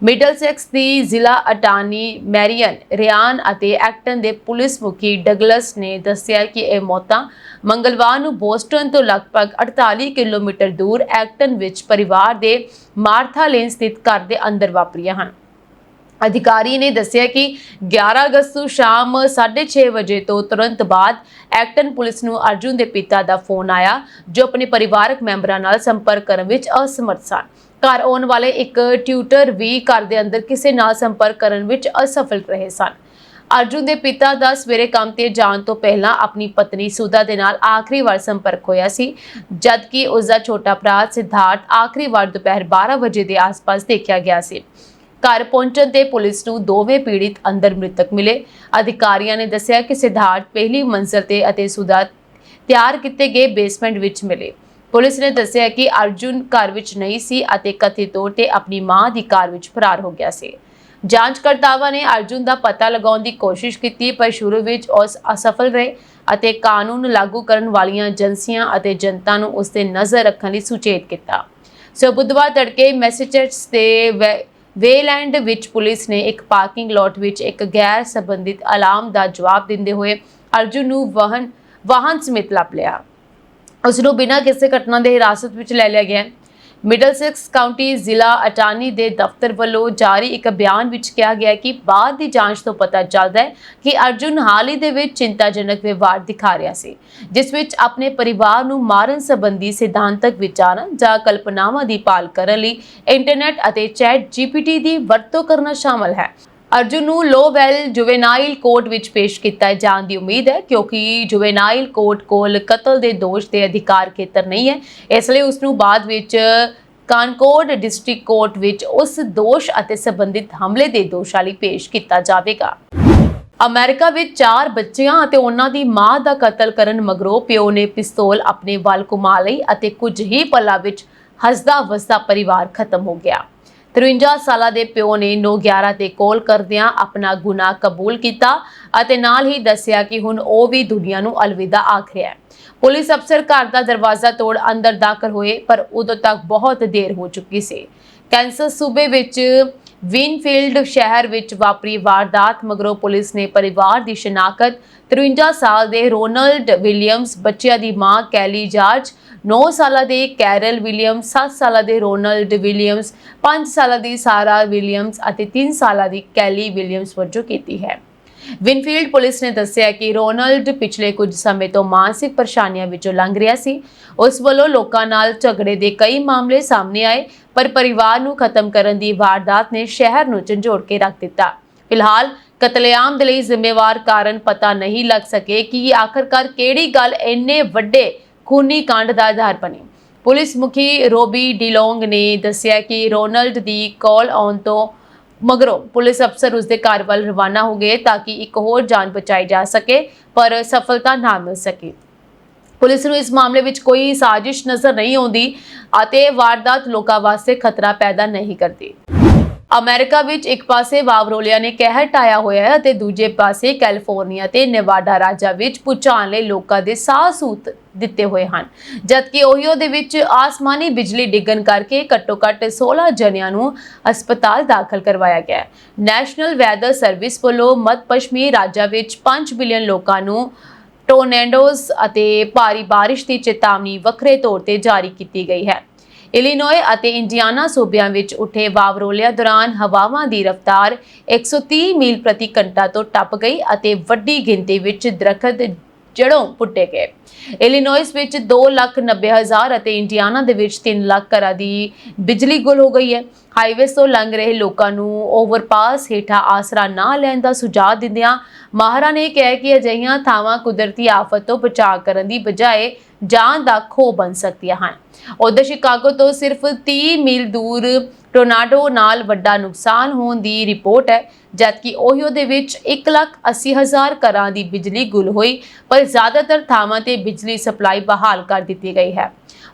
[SPEAKER 2] ਮਿਡਲਸੈਕਸ ਦੀ ਜ਼ਿਲ੍ਹਾ ਅਟਾਰਨੀ ਮੈਰੀਅਨ ਰਿਆਨ ਅਤੇ ਐਕਟਨ ਦੇ ਪੁਲਿਸ ਮੁਖੀ ਡਗਲਸ ਨੇ ਦੱਸਿਆ ਕਿ ਇਹ ਮੌਤਾਂ ਮੰਗਲਵਾਰ ਨੂੰ ਬੋਸਟਨ ਤੋਂ ਲਗਭਗ 48 ਕਿਲੋਮੀਟਰ ਦੂਰ ਐਕਟਨ ਵਿੱਚ ਪਰਿਵਾਰ ਦੇ ਮਾਰਥਾ ਲੇਨ ਸਥਿਤ ਘਰ ਦੇ ਅੰਦਰ ਵਾਪਰੀਆਂ ਹਨ। ਅਧਿਕਾਰੀ ਨੇ ਦੱਸਿਆ ਕਿ 11 ਅਗਸਤ ਨੂੰ ਸ਼ਾਮ 6:30 ਵਜੇ ਤੋਂ ਤੁਰੰਤ ਬਾਅਦ ਐਕਟਨ ਪੁਲਿਸ ਨੂੰ ਅਰਜੁਨ ਦੇ ਪਿਤਾ ਦਾ ਫੋਨ ਆਇਆ, ਜੋ ਆਪਣੇ ਪਰਿਵਾਰਕ ਮੈਂਬਰਾਂ ਨਾਲ ਸੰਪਰਕ ਕਰਨ ਵਿੱਚ ਅਸਮਰਥ ਸਨ। ਘਰ ਆਉਣ ਵਾਲੇ ਇੱਕ ਟਿਊਟਰ ਵੀ ਘਰ ਦੇ ਅੰਦਰ ਕਿਸੇ ਨਾਲ ਸੰਪਰਕ ਕਰਨ ਵਿੱਚ ਅਸਫਲ ਰਹੇ ਸਨ। ਅਰਜੁਨ ਦੇ ਪਿਤਾ ਦਾ ਸਵੇਰੇ ਕੰਮ ਤੇ ਜਾਣ ਤੋਂ ਪਹਿਲਾਂ ਆਪਣੀ ਪਤਨੀ ਸੁਧਾ ਦੇ ਨਾਲ ਆਖਰੀ ਵਾਰ ਸੰਪਰਕ ਹੋਇਆ ਸੀ, ਜਦਕਿ ਉਸ ਦਾ ਛੋਟਾ ਭਰਾ ਸਿਧਾਰਥ ਆਖਰੀ ਵਾਰ ਦੁਪਹਿਰ 12 ਵਜੇ ਦੇ ਆਸ-ਪਾਸ ਦੇਖਿਆ ਗਿਆ ਸੀ। ਘਰ ਪਹੁੰਚਣ ਤੇ ਪੁਲਿਸ ਨੂੰ ਦੋਵੇਂ ਪੀੜਿਤ ਅੰਦਰ ਮ੍ਰਿਤਕ ਮਿਲੇ। ਅਧਿਕਾਰੀਆਂ ਨੇ ਦੱਸਿਆ ਕਿ ਸਿਧਾਰਥ ਪਹਿਲੀ ਮੰਜ਼ਲ ਤੇ ਅਤੇ ਸੁਧਾ ਤਿਆਰ ਕੀਤੇ ਗਏ ਬੇਸਮੈਂਟ ਵਿੱਚ ਮਿਲੇ। ਪੁਲਿਸ ਨੇ ਦੱਸਿਆ ਕਿ ਅਰਜੁਨ ਘਰ ਵਿੱਚ ਨਹੀਂ ਸੀ ਅਤੇ ਕਥਿਤ ਤੌਰ ਤੇ ਆਪਣੀ ਮਾਂ ਦੀ ਕਾਰ ਵਿੱਚ ਫਰਾਰ ਹੋ ਗਿਆ ਸੀ। ਜਾਂਚਕਰਤਾਵਾਂ ਨੇ ਅਰਜੁਨ ਦਾ ਪਤਾ ਲਗਾਉਣ ਦੀ ਕੋਸ਼ਿਸ਼ ਕੀਤੀ, ਪਰ ਸ਼ੁਰੂ ਵਿੱਚ ਉਸ ਅਸਫਲ ਰਹੇ ਅਤੇ ਕਾਨੂੰਨ ਲਾਗੂ ਕਰਨ ਵਾਲੀਆਂ ਏਜੰਸੀਆਂ ਅਤੇ ਜਨਤਾ ਨੂੰ ਉਸ ਤੇ ਨਜ਼ਰ ਰੱਖਣ ਲਈ ਸੁਚੇਤ ਕੀਤਾ। ਸੋ ਬੁੱਧਵਾਰ ਤੜਕੇ ਮੈਸੇਚਿਉਸੇਟਸ ਦੇ ਵੇਲੈਂਡ ਵਿੱਚ ਪੁਲਿਸ ਨੇ ਇੱਕ ਪਾਰਕਿੰਗ ਲਾਟ ਵਿੱਚ ਇੱਕ ਗੈਰ ਸੰਬੰਧਿਤ ਅਲਾਰਮ ਦਾ ਜਵਾਬ ਦਿੰਦੇ ਹੋਏ ਅਰਜੁਨ ਨੂੰ ਵਾਹਨ ਸਮੇਤ ਲੱਭ ਲਿਆ। ਉਸ ਨੂੰ ਬਿਨਾਂ ਕਿਸੇ ਘਟਨਾ ਦੇ ਹਿਰਾਸਤ ਵਿੱਚ ਲੈ ਲਿਆ ਗਿਆ। ਮਿਡਲਸੈਕਸ ਕਾਉਂਟੀ ਜ਼ਿਲ੍ਹਾ ਅਟਾਰਨੀ ਦੇ ਦਫ਼ਤਰ ਵੱਲੋਂ ਜਾਰੀ ਇੱਕ ਬਿਆਨ ਵਿੱਚ ਕਿਹਾ ਗਿਆ ਕਿ ਬਾਅਦ ਦੀ ਜਾਂਚ ਤੋਂ ਪਤਾ ਚੱਲਦਾ ਹੈ ਕਿ ਅਰਜੁਨ ਹਾਲ ਹੀ ਦੇ ਵਿੱਚ ਚਿੰਤਾਜਨਕ ਵਿਵਹਾਰ ਦਿਖਾ ਰਿਹਾ ਸੀ, ਜਿਸ ਵਿੱਚ ਆਪਣੇ ਪਰਿਵਾਰ ਨੂੰ ਮਾਰਨ ਸੰਬੰਧੀ ਸਿਧਾਂਤਕ ਵਿਚਾਰਾਂ ਜਾਂ ਕਲਪਨਾਵਾਂ ਦੀ ਭਾਲ ਕਰਨ ਲਈ ਇੰਟਰਨੈਟ ਅਤੇ ਚੈਟ GPT ਦੀ ਵਰਤੋਂ ਕਰਨਾ ਸ਼ਾਮਲ ਹੈ। ਅਰਜੁਨ ਨੂੰ ਲੋਵੈਲ ਜੁਵੇਨਾਈਲ ਕੋਰਟ ਵਿੱਚ ਪੇਸ਼ ਕੀਤਾ ਜਾਣ ਦੀ ਉਮੀਦ ਹੈ, ਕਿਉਂਕਿ ਜੁਵੇਨਾਈਲ ਕੋਰਟ ਕੋਲ ਕਤਲ ਦੇ ਦੋਸ਼ ਦੇ ਅਧਿਕਾਰ ਖੇਤਰ ਨਹੀਂ ਹੈ। ਇਸ ਲਈ ਉਸ ਨੂੰ ਬਾਅਦ ਵਿੱਚ ਕਾਨਕੋਰਡ ਡਿਸਟ੍ਰਿਕਟ ਕੋਰਟ ਵਿੱਚ ਉਸ ਦੋਸ਼ ਅਤੇ ਸੰਬੰਧਿਤ ਹਮਲੇ ਦੇ ਦੋਸ਼ਾਂ ਲਈ ਪੇਸ਼ ਕੀਤਾ ਜਾਵੇਗਾ। ਅਮਰੀਕਾ ਵਿੱਚ 4 ਬੱਚਿਆਂ ਅਤੇ ਉਹਨਾਂ ਦੀ ਮਾਂ ਦਾ ਕਤਲ ਕਰਨ ਮਗਰੋਂ ਪਿਓ ਨੇ ਪਿਸਤੌਲ ਆਪਣੇ ਵੱਲ ਘੁਮਾ ਲਈ ਅਤੇ ਕੁਝ ਹੀ ਪਲਾਂ ਵਿੱਚ ਹੱਸਦਾ ਵਸਦਾ ਪਰਿਵਾਰ ਖਤਮ ਹੋ ਗਿਆ। 53 ਸਾਲਾਂ ਦੇ ਪਿਓ ਨੇ 9/11 ਤੇ ਕਾਲ ਕਰਦਿਆਂ ਆਪਣਾ ਗੁਨਾਹ ਕਬੂਲ ਕੀਤਾ ਅਤੇ ਨਾਲ ਹੀ ਦੱਸਿਆ ਕਿ ਹੁਣ ਉਹ ਵੀ ਦੁਨੀਆ ਨੂੰ ਅਲਵਿਦਾ ਆਖ ਰਿਹਾ ਹੈ। ਪੁਲਿਸ ਅਫਸਰ ਘਰ ਦਾ ਦਰਵਾਜ਼ਾ ਤੋੜ ਅੰਦਰ ਦਾਖਲ ਹੋਏ, ਪਰ ਉਦੋਂ ਤੱਕ ਬਹੁਤ ਦੇਰ ਹੋ ਚੁੱਕੀ ਸੀ। ਕੈਂਸਸ ਸੂਬੇ ਵਿੱਚ ਵਿਨਫੀਲਡ ਸ਼ਹਿਰ ਵਿੱਚ ਵਾਪਰੀ ਵਾਰਦਾਤ ਮਗਰੋਂ ਪੁਲਿਸ ਨੇ ਪਰਿਵਾਰ ਦੀ ਸ਼ਨਾਖਤ 53 ਸਾਲ ਦੇ ਰੋਨਲਡ ਵਿਲੀਅਮਸ, ਬੱਚਿਆਂ ਦੀ ਮਾਂ ਕੈਲੀ ਜਾਰਜ, 9 ਸਾਲਾਂ ਦੇ ਕੈਰਲ ਵਿਲੀਅਮਸ, 7 ਸਾਲਾਂ ਦੇ ਰੋਨਲਡ ਵਿਲੀਅਮਸ, 5 ਸਾਲਾਂ ਦੀ ਸਾਰਾ ਵਿਲੀਅਮਸ ਅਤੇ 3 ਸਾਲਾਂ ਦੀ ਕੈਲੀ ਵਿਲੀਅਮਸ ਵਜੋਂ ਕੀਤੀ ਹੈ। ਵਿਨਫੀਲਡ ਪੁਲਿਸ ਨੇ ਦੱਸਿਆ ਕਿ ਰੋਨਲਡ ਪਿਛਲੇ ਕੁਝ ਸਮੇਂ ਤੋਂ ਮਾਨਸਿਕ ਪਰੇਸ਼ਾਨੀਆਂ ਵਿੱਚੋਂ ਲੰਘ ਰਿਹਾ ਸੀ। ਉਸ ਵੱਲੋਂ ਲੋਕਾਂ ਨਾਲ ਝਗੜੇ ਦੇ ਕਈ ਮਾਮਲੇ ਸਾਹਮਣੇ ਆਏ, ਪਰ ਪਰਿਵਾਰ ਨੂੰ ਖਤਮ ਕਰਨ ਦੀ ਵਾਰਦਾਤ ਨੇ ਸ਼ਹਿਰ ਨੂੰ ਝੰਜੋੜ ਕੇ ਰੱਖ ਦਿੱਤਾ। ਫਿਲਹਾਲ ਕਤਲੇਆਮ ਦੇ ਲਈ ਜ਼ਿੰਮੇਵਾਰ ਕਾਰਨ ਪਤਾ ਨਹੀਂ ਲੱਗ ਸਕੇ ਕਿ ਆਖਰਕਾਰ ਕਿਹੜੀ ਗੱਲ ਇੰਨੇ ਵੱਡੇ ਖੂਨੀ ਕਾਂਡ ਦਾ ਆਧਾਰ ਬਣੀ। ਪੁਲਿਸ ਮੁਖੀ ਰੋਬੀ ਡੀਲੋਂਗ ਨੇ ਦੱਸਿਆ ਕਿ ਰੋਨਲਡ ਦੀ ਕਾਲ ਆਉਣ ਤੋਂ ਮਗਰੋਂ ਪੁਲਿਸ ਅਫਸਰ ਉਸ ਦੇ ਘਰ ਵੱਲ ਰਵਾਨਾ ਹੋ ਗਏ ਤਾਂ ਕਿ ਇੱਕ ਹੋਰ ਜਾਨ ਬਚਾਈ ਜਾ ਸਕੇ, ਪਰ ਸਫਲਤਾ ਨਾ ਮਿਲ ਸਕੀ। ਪੁਲਿਸ ਨੂੰ ਇਸ ਮਾਮਲੇ ਵਿੱਚ ਕੋਈ ਸਾਜ਼ਿਸ਼ ਨਜ਼ਰ ਨਹੀਂ ਆਉਂਦੀ ਅਤੇ ਵਾਰਦਾਤ ਲੋਕਾਂ ਵਾਸਤੇ ਖਤਰਾ ਪੈਦਾ ਨਹੀਂ ਕਰਦੀ। ਅਮਰੀਕਾ ਵਿੱਚ ਇੱਕ ਪਾਸੇ ਵਾਵਰੋਲਿਆਂ ਨੇ ਕਹਿਰ ਢਾਇਆ ਹੋਇਆ ਹੈ ਅਤੇ ਦੂਜੇ ਪਾਸੇ ਕੈਲੀਫੋਰਨੀਆ ਤੇ ਨੇਵਾਡਾ ਰਾਜਾਂ ਵਿੱਚ ਭੂਚਾਲ ਨੇ ਲੋਕਾਂ ਦੇ ਸਾਹ ਸੂਤ ਦਿੱਤੇ ਹੋਏ ਹਨ, ਜਦਕਿ ਓਹੀਓ ਦੇ ਵਿੱਚ ਆਸਮਾਨੀ ਬਿਜਲੀ ਡਿੱਗਣ ਕਰਕੇ ਘੱਟੋ-ਘੱਟ 16 ਜਣਿਆਂ ਨੂੰ ਹਸਪਤਾਲ ਦਾਖਲ ਕਰਵਾਇਆ ਗਿਆ ਹੈ। ਨੈਸ਼ਨਲ ਵੈਦਰ ਸਰਵਿਸ ਵੱਲੋਂ ਮੱਧ ਪੱਛਮੀ ਰਾਜਾਂ ਵਿੱਚ 5 ਬਿਲੀਅਨ ਲੋਕਾਂ ਨੂੰ ਟੋਰਨੇਡੋਜ਼ ਅਤੇ ਭਾਰੀ ਬਾਰਿਸ਼ ਦੀ ਚੇਤਾਵਨੀ ਵੱਖਰੇ ਤੌਰ ਤੇ ਜਾਰੀ ਕੀਤੀ ਗਈ ਹੈ। ਇਲੀਨੋਏ ਅਤੇ ਇੰਡੀਆਨਾ ਸੂਬਿਆਂ ਵਿੱਚ ਉੱਠੇ ਵਾਵਰੋਲਿਆਂ ਦੌਰਾਨ ਹਵਾਵਾਂ ਦੀ ਰਫ਼ਤਾਰ 130 ਮੀਲ ਪ੍ਰਤੀ ਘੰਟਾ ਤੋਂ ਟੱਪ ਗਈ ਅਤੇ ਵੱਡੀ ਗਿਣਤੀ ਵਿੱਚ ਦਰੱਖਤ ਜੜੋਂ ਪੁੱਟੇ ਗਏ। ਇਲੀਨੋਇਸ ਵਿੱਚ 2,90,000 ਅਤੇ ਇੰਡੀਆਨਾ ਦੇ ਵਿੱਚ 3 ਲੱਖ ਘਰਾਂ ਦੀ ਬਿਜਲੀ ਗੁੱਲ ਹੋ ਗਈ ਹੈ। ਹਾਈਵੇਜ਼ ਤੋਂ ਲੰਘ ਰਹੇ ਲੋਕਾਂ ਨੂੰ ਓਵਰਪਾਸ ਹੇਠਾਂ ਆਸਰਾ ਨਾ ਲੈਣ ਦਾ ਸੁਝਾਅ ਦਿੰਦਿਆਂ ਮਾਹਰਾਂ ਨੇ ਕਿਹਾ ਕਿ ਅਜਿਹੀਆਂ ਥਾਵਾਂ ਕੁਦਰਤੀ ਆਫਤ ਤੋਂ ਬਚਾਅ ਕਰਨ ਦੀ ਬਜਾਏ ਜਾਨ ਦਾ ਖੋਅ ਬਣ ਸਕਦੀਆਂ ਹਨ। ਉਧਰ ਸ਼ਿਕਾਗੋ ਤੋਂ ਸਿਰਫ 30 ਮੀਲ ਦੂਰ ਟੋਰਨਾਡੋ ਨਾਲ ਵੱਡਾ ਨੁਕਸਾਨ ਹੋਣ ਦੀ ਰਿਪੋਰਟ ਹੈ, ਜਦਕਿ ਓਹੀਓ ਦੇ ਵਿੱਚ 1,80,000 ਘਰਾਂ ਦੀ ਬਿਜਲੀ ਗੁੱਲ ਹੋਈ, ਪਰ ਜ਼ਿਆਦਾਤਰ ਥਾਵਾਂ ਤੇ ਬਿਜਲੀ ਸਪਲਾਈ ਬਹਾਲ ਕਰ ਦਿੱਤੀ ਗਈ ਹੈ।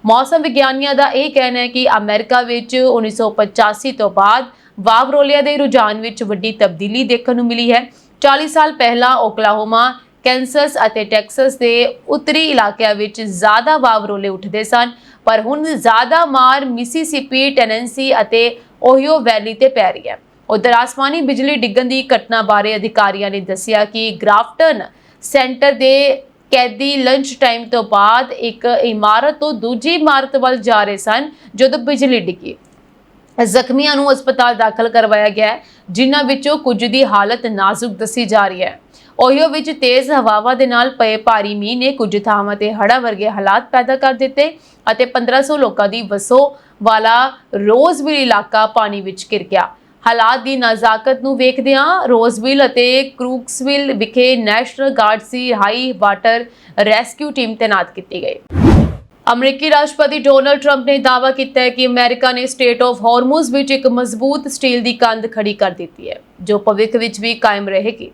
[SPEAKER 2] ਮੌਸਮ ਵਿਗਿਆਨੀਆਂ ਦਾ ਇਹ ਕਹਿਣਾ ਹੈ ਕਿ ਅਮਰੀਕਾ ਵਿੱਚ 1985 ਤੋਂ ਬਾਅਦ ਵਾਵਰੋਲਿਆਂ ਦੇ ਰੁਝਾਨ ਵਿੱਚ ਵੱਡੀ ਤਬਦੀਲੀ ਦੇਖਣ ਨੂੰ ਮਿਲੀ ਹੈ। 40 ਸਾਲ ਪਹਿਲਾਂ ਓਕਲਾਹੋਮਾ, ਕੈਂਸਸ ਅਤੇ ਟੈਕਸਸ ਦੇ ਉੱਤਰੀ ਇਲਾਕਿਆਂ ਵਿੱਚ ਜ਼ਿਆਦਾ ਵਾਵਰੋਲੇ ਉੱਠਦੇ ਸਨ, ਪਰ ਹੁਣ ਜ਼ਿਆਦਾ ਮਾਰ ਮਿਸੀਸਿਪੀ, ਟੈਨੈਂਸੀ ਅਤੇ ਓਹੀਓ ਵੈਲੀ ਤੇ ਪੈ ਰਹੀ ਹੈ। ਉਧਰ ਆਸਮਾਨੀ ਬਿਜਲੀ ਡਿੱਗਣ ਦੀ ਘਟਨਾ ਬਾਰੇ ਅਧਿਕਾਰੀਆਂ ਨੇ ਦੱਸਿਆ ਕਿ ਗ੍ਰਾਫਟਨ ਸੈਂਟਰ ਦੇ ਕੈਦੀ ਲੰਚ ਟਾਈਮ ਤੋਂ ਬਾਅਦ ਇੱਕ ਇਮਾਰਤ ਤੋਂ ਦੂਜੀ ਇਮਾਰਤ ਵੱਲ ਜਾ ਰਹੇ ਸਨ ਜਦੋਂ ਬਿਜਲੀ ਡਿੱਗੀ। ਜ਼ਖਮੀਆਂ ਨੂੰ ਹਸਪਤਾਲ ਦਾਖਲ ਕਰਵਾਇਆ ਗਿਆ ਹੈ, ਜਿਨ੍ਹਾਂ ਵਿੱਚੋਂ ਕੁਝ ਦੀ ਹਾਲਤ ਨਾਜ਼ੁਕ ਦੱਸੀ ਜਾ ਰਹੀ ਹੈ। ਓਹੀਓ ਵਿੱਚ ਤੇਜ਼ ਹਵਾਵਾਂ ਦੇ ਨਾਲ ਪਏ ਭਾਰੀ ਮੀਂਹ ਨੇ ਕੁਝ ਥਾਵਾਂ ਤੇ ਹੜ੍ਹਾਂ ਵਰਗੇ ਹਾਲਾਤ ਪੈਦਾ ਕਰ ਦਿੱਤੇ ਅਤੇ 1500 ਲੋਕਾਂ ਦੀ ਵਸੋਂ ਵਾਲਾ ਰੋਜ਼ਵਿਲ ਇਲਾਕਾ ਪਾਣੀ ਵਿੱਚ ਘਿਰ ਗਿਆ। ਹਾਲਾਤ ਦੀ ਨਜ਼ਾਕਤ ਨੂੰ ਵੇਖਦਿਆਂ ਰੋਜ਼ਵਿਲ ਅਤੇ ਕਰੂਕਸਵਿਲ ਵਿਖੇ ਨੈਸ਼ਨਲ ਗਾਰਡਸ ਦੀ ਹਾਈ ਵਾਟਰ ਰੈਸਕਿਊ ਟੀਮ ਤੈਨਾਤ ਕੀਤੀ ਗਈ। ਅਮਰੀਕੀ ਰਾਸ਼ਟਰਪਤੀ ਡੋਨਾਲਡ ਟਰੰਪ ਨੇ ਦਾਅਵਾ ਕੀਤਾ ਹੈ ਕਿ ਅਮਰੀਕਾ ਨੇ ਸਟ੍ਰੇਟ ਆਫ ਹਾਰਮੁਜ਼ ਵਿੱਚ ਇੱਕ ਮਜ਼ਬੂਤ ਸਟੀਲ ਦੀ ਕੰਧ ਖੜੀ ਕਰ ਦਿੱਤੀ ਹੈ, ਜੋ ਭਵਿੱਖ ਵਿੱਚ ਵੀ ਕਾਇਮ ਰਹੇਗੀ।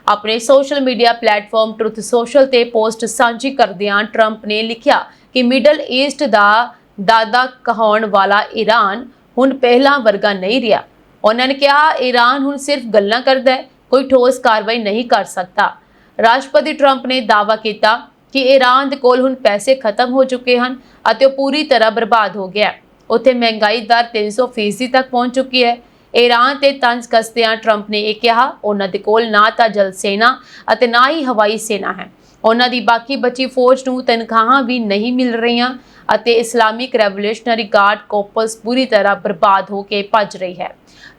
[SPEAKER 2] ਆਪਣੇ social media platform truth social ਤੇ ਪੋਸਟ ਸਾਂਝੀ ਕਰਦਿਆਂ ਟਰੰਪ ਨੇ ਲਿਖਿਆ ਕਿ ਮਿਡਲ ਈਸਟ ਦਾ ਦਾਦਾ ਕਹਾਉਣ ਵਾਲਾ ਈਰਾਨ ਹੁਣ ਪਹਿਲਾਂ ਵਰਗਾ ਨਹੀਂ ਰਿਹਾ। ਉਹਨਾਂ ਨੇ ਕਿਹਾ, ਈਰਾਨ ਹੁਣ ਸਿਰਫ ਗੱਲਾਂ ਕਰਦਾ ਹੈ, ਕੋਈ ਠੋਸ ਕਾਰਵਾਈ ਨਹੀਂ ਕਰ ਸਕਦਾ। ਰਾਸ਼ਟਰਪਤੀ ਟਰੰਪ ਨੇ ਦਾਅਵਾ ਕੀਤਾ ਕਿ ਈਰਾਨ ਦੇ ਕੋਲ ਹੁਣ ਪੈਸੇ ਖਤਮ ਹੋ ਚੁੱਕੇ ਹਨ ਅਤੇ ਉਹ ਪੂਰੀ ਤਰ੍ਹਾਂ ਬਰਬਾਦ ਹੋ ਗਿਆ ਹੈ। ਉੱਥੇ ਮਹਿੰਗਾਈ ਦਰ 300% ਤੱਕ ਪਹੁੰਚ ਚੁੱਕੀ ਹੈ। ਈਰਾਨ ਤੇ ਤੰਜ਼ ਕੱਸਦਿਆਂ ਟਰੰਪ ਨੇ ਇਹ ਕਿਹਾ, ਉਹਨਾਂ ਦੇ ਕੋਲ ਨਾ ਤਾਂ ਜਲ ਸੈਨਾ ਅਤੇ ਨਾ ਹੀ ਹਵਾਈ ਸੈਨਾ ਹੈ। ਉਹਨਾਂ ਦੀ ਬਾਕੀ ਬਚੀ ਫੌਜ ਨੂੰ ਤਨਖਾਹਾਂ ਵੀ ਨਹੀਂ ਮਿਲ ਰਹੀਆਂ ਅਤੇ ਇਸਲਾਮਿਕ ਰੈਵੋਲੂਸ਼ਨਰੀ ਗਾਰਡ ਕੋਪਸ ਪੂਰੀ ਤਰ੍ਹਾਂ ਬਰਬਾਦ ਹੋ ਕੇ ਭੱਜ ਰਹੀ ਹੈ।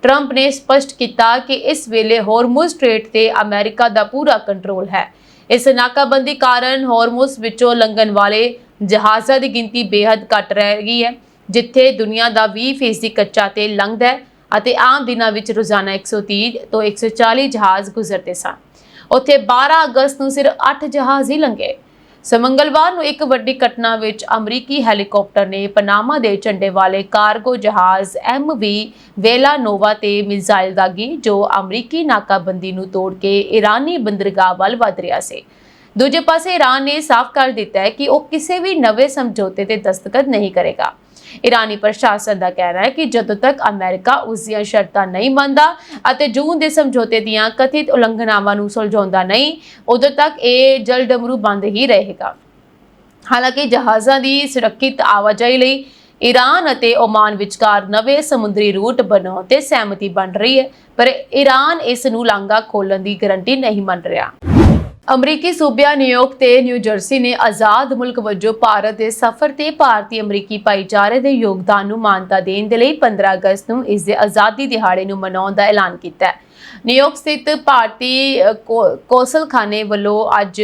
[SPEAKER 2] ਟਰੰਪ ਨੇ ਸਪਸ਼ਟ ਕੀਤਾ ਕਿ ਇਸ ਵੇਲੇ ਹਾਰਮੁਜ਼ ਸਟ੍ਰੇਟ ਤੇ ਅਮਰੀਕਾ ਦਾ ਪੂਰਾ ਕੰਟਰੋਲ ਹੈ। ਇਸ ਨਾਕਾਬੰਦੀ ਕਾਰਨ ਹਾਰਮੁਜ਼ ਵਿੱਚੋਂ ਲੰਘਣ ਵਾਲੇ ਜਹਾਜ਼ਾਂ ਦੀ ਗਿਣਤੀ ਬੇਹੱਦ ਘੱਟ ਰਹਿ ਗਈ ਹੈ, ਜਿੱਥੇ ਦੁਨੀਆ ਦਾ 20% ਕੱਚਾ ਤੇਲ ਲੰਘਦਾ ਹੈ ਅਤੇ ਆਮ ਦਿਨਾਂ ਵਿੱਚ ਰੋਜ਼ਾਨਾ 130 ਤੋਂ 140 ਜਹਾਜ਼ ਗੁਜ਼ਰਦੇ ਸਨ। ਉੱਥੇ 12 ਅਗਸਤ ਨੂੰ ਸਿਰਫ 8 ਜਹਾਜ਼ ਹੀ ਲੰਘੇ। ਮੰਗਲਵਾਰ ਨੂੰ ਇੱਕ ਵੱਡੀ ਘਟਨਾ ਵਿੱਚ ਅਮਰੀਕੀ ਹੈਲੀਕਾਪਟਰ ਨੇ ਪਨਾਮਾ ਦੇ ਝੰਡੇ ਵਾਲੇ ਕਾਰਗੋ ਜਹਾਜ਼ MV ਵੇਲਾ ਨੋਵਾ ਤੇ ਮਿਜ਼ਾਈਲ ਦਾਗੀ, ਜੋ ਅਮਰੀਕੀ ਨਾਕਾਬੰਦੀ ਨੂੰ ਤੋੜ ਕੇ ਈਰਾਨੀ ਬੰਦਰਗਾਹ ਵੱਲ ਵਧ ਰਿਹਾ ਸੀ। ਦੂਜੇ ਪਾਸੇ ਈਰਾਨ ਨੇ ਸਾਫ਼ ਕਰ ਦਿੱਤਾ ਹੈ ਕਿ ਉਹ ਕਿਸੇ ਵੀ ਨਵੇਂ ਸਮਝੌਤੇ ਤੇ ਦਸਤਖਤ ਨਹੀਂ ਕਰੇਗਾ। ਈਰਾਨੀ ਪ੍ਰਸ਼ਾਸਨ ਦਾ ਕਹਿਣਾ ਹੈ ਕਿ ਜਦੋਂ ਤੱਕ ਅਮਰੀਕਾ ਉਸ ਦੀਆਂ ਸ਼ਰਤਾਂ ਨਹੀਂ ਮੰਨਦਾ ਅਤੇ ਜੂਨ ਦੇ ਸਮਝੌਤੇ ਦੀਆਂ ਕਥਿਤ ਉਲੰਘਣਾਵਾਂ ਨੂੰ ਸੁਲਝਾਉਂਦਾ ਨਹੀਂ, ਉਦੋਂ ਤੱਕ ਇਹ ਜਲਡਮਰੂ ਬੰਦ ਹੀ ਰਹੇਗਾ। ਹਾਲਾਂਕਿ ਜਹਾਜ਼ਾਂ ਦੀ ਸੁਰੱਖਿਅਤ ਆਵਾਜਾਈ ਲਈ ਈਰਾਨ ਅਤੇ ਓਮਾਨ ਵਿਚਕਾਰ ਨਵੇਂ ਸਮੁੰਦਰੀ ਰੂਟ ਬਣਾਉਣ ਤੇ ਸਹਿਮਤੀ ਬਣ ਰਹੀ ਹੈ, ਪਰ ਈਰਾਨ ਇਸ ਨੂੰ ਲਾਂਘਾ ਖੋਲ੍ਹਣ ਦੀ ਗਾਰੰਟੀ ਨਹੀਂ ਮੰਨ ਰਿਹਾ। ਅਮਰੀਕੀ ਸੂਬਿਆਂ ਨਿਊਯਾਰਕ ਤੇ ਨਿਊ ਜਰਸੀ ਨੇ ਆਜ਼ਾਦ ਮੁਲਕ ਵਜੋਂ ਭਾਰਤ ਦੇ ਸਫ਼ਰ ਤੇ ਭਾਰਤੀ ਅਮਰੀਕੀ ਭਾਈਚਾਰੇ ਦੇ ਯੋਗਦਾਨ ਨੂੰ ਮਾਨਤਾ ਦੇਣ ਦੇ ਲਈ 15 ਅਗਸਤ ਨੂੰ ਇਸ ਦੇ ਆਜ਼ਾਦੀ ਦਿਹਾੜੇ ਨੂੰ ਮਨਾਉਣ ਦਾ ਐਲਾਨ ਕੀਤਾ ਹੈ। ਨਿਊਯਾਰਕ ਸਥਿਤ ਭਾਰਤੀ ਕੌਂਸਲਖਾਨੇ ਵੱਲੋਂ ਅੱਜ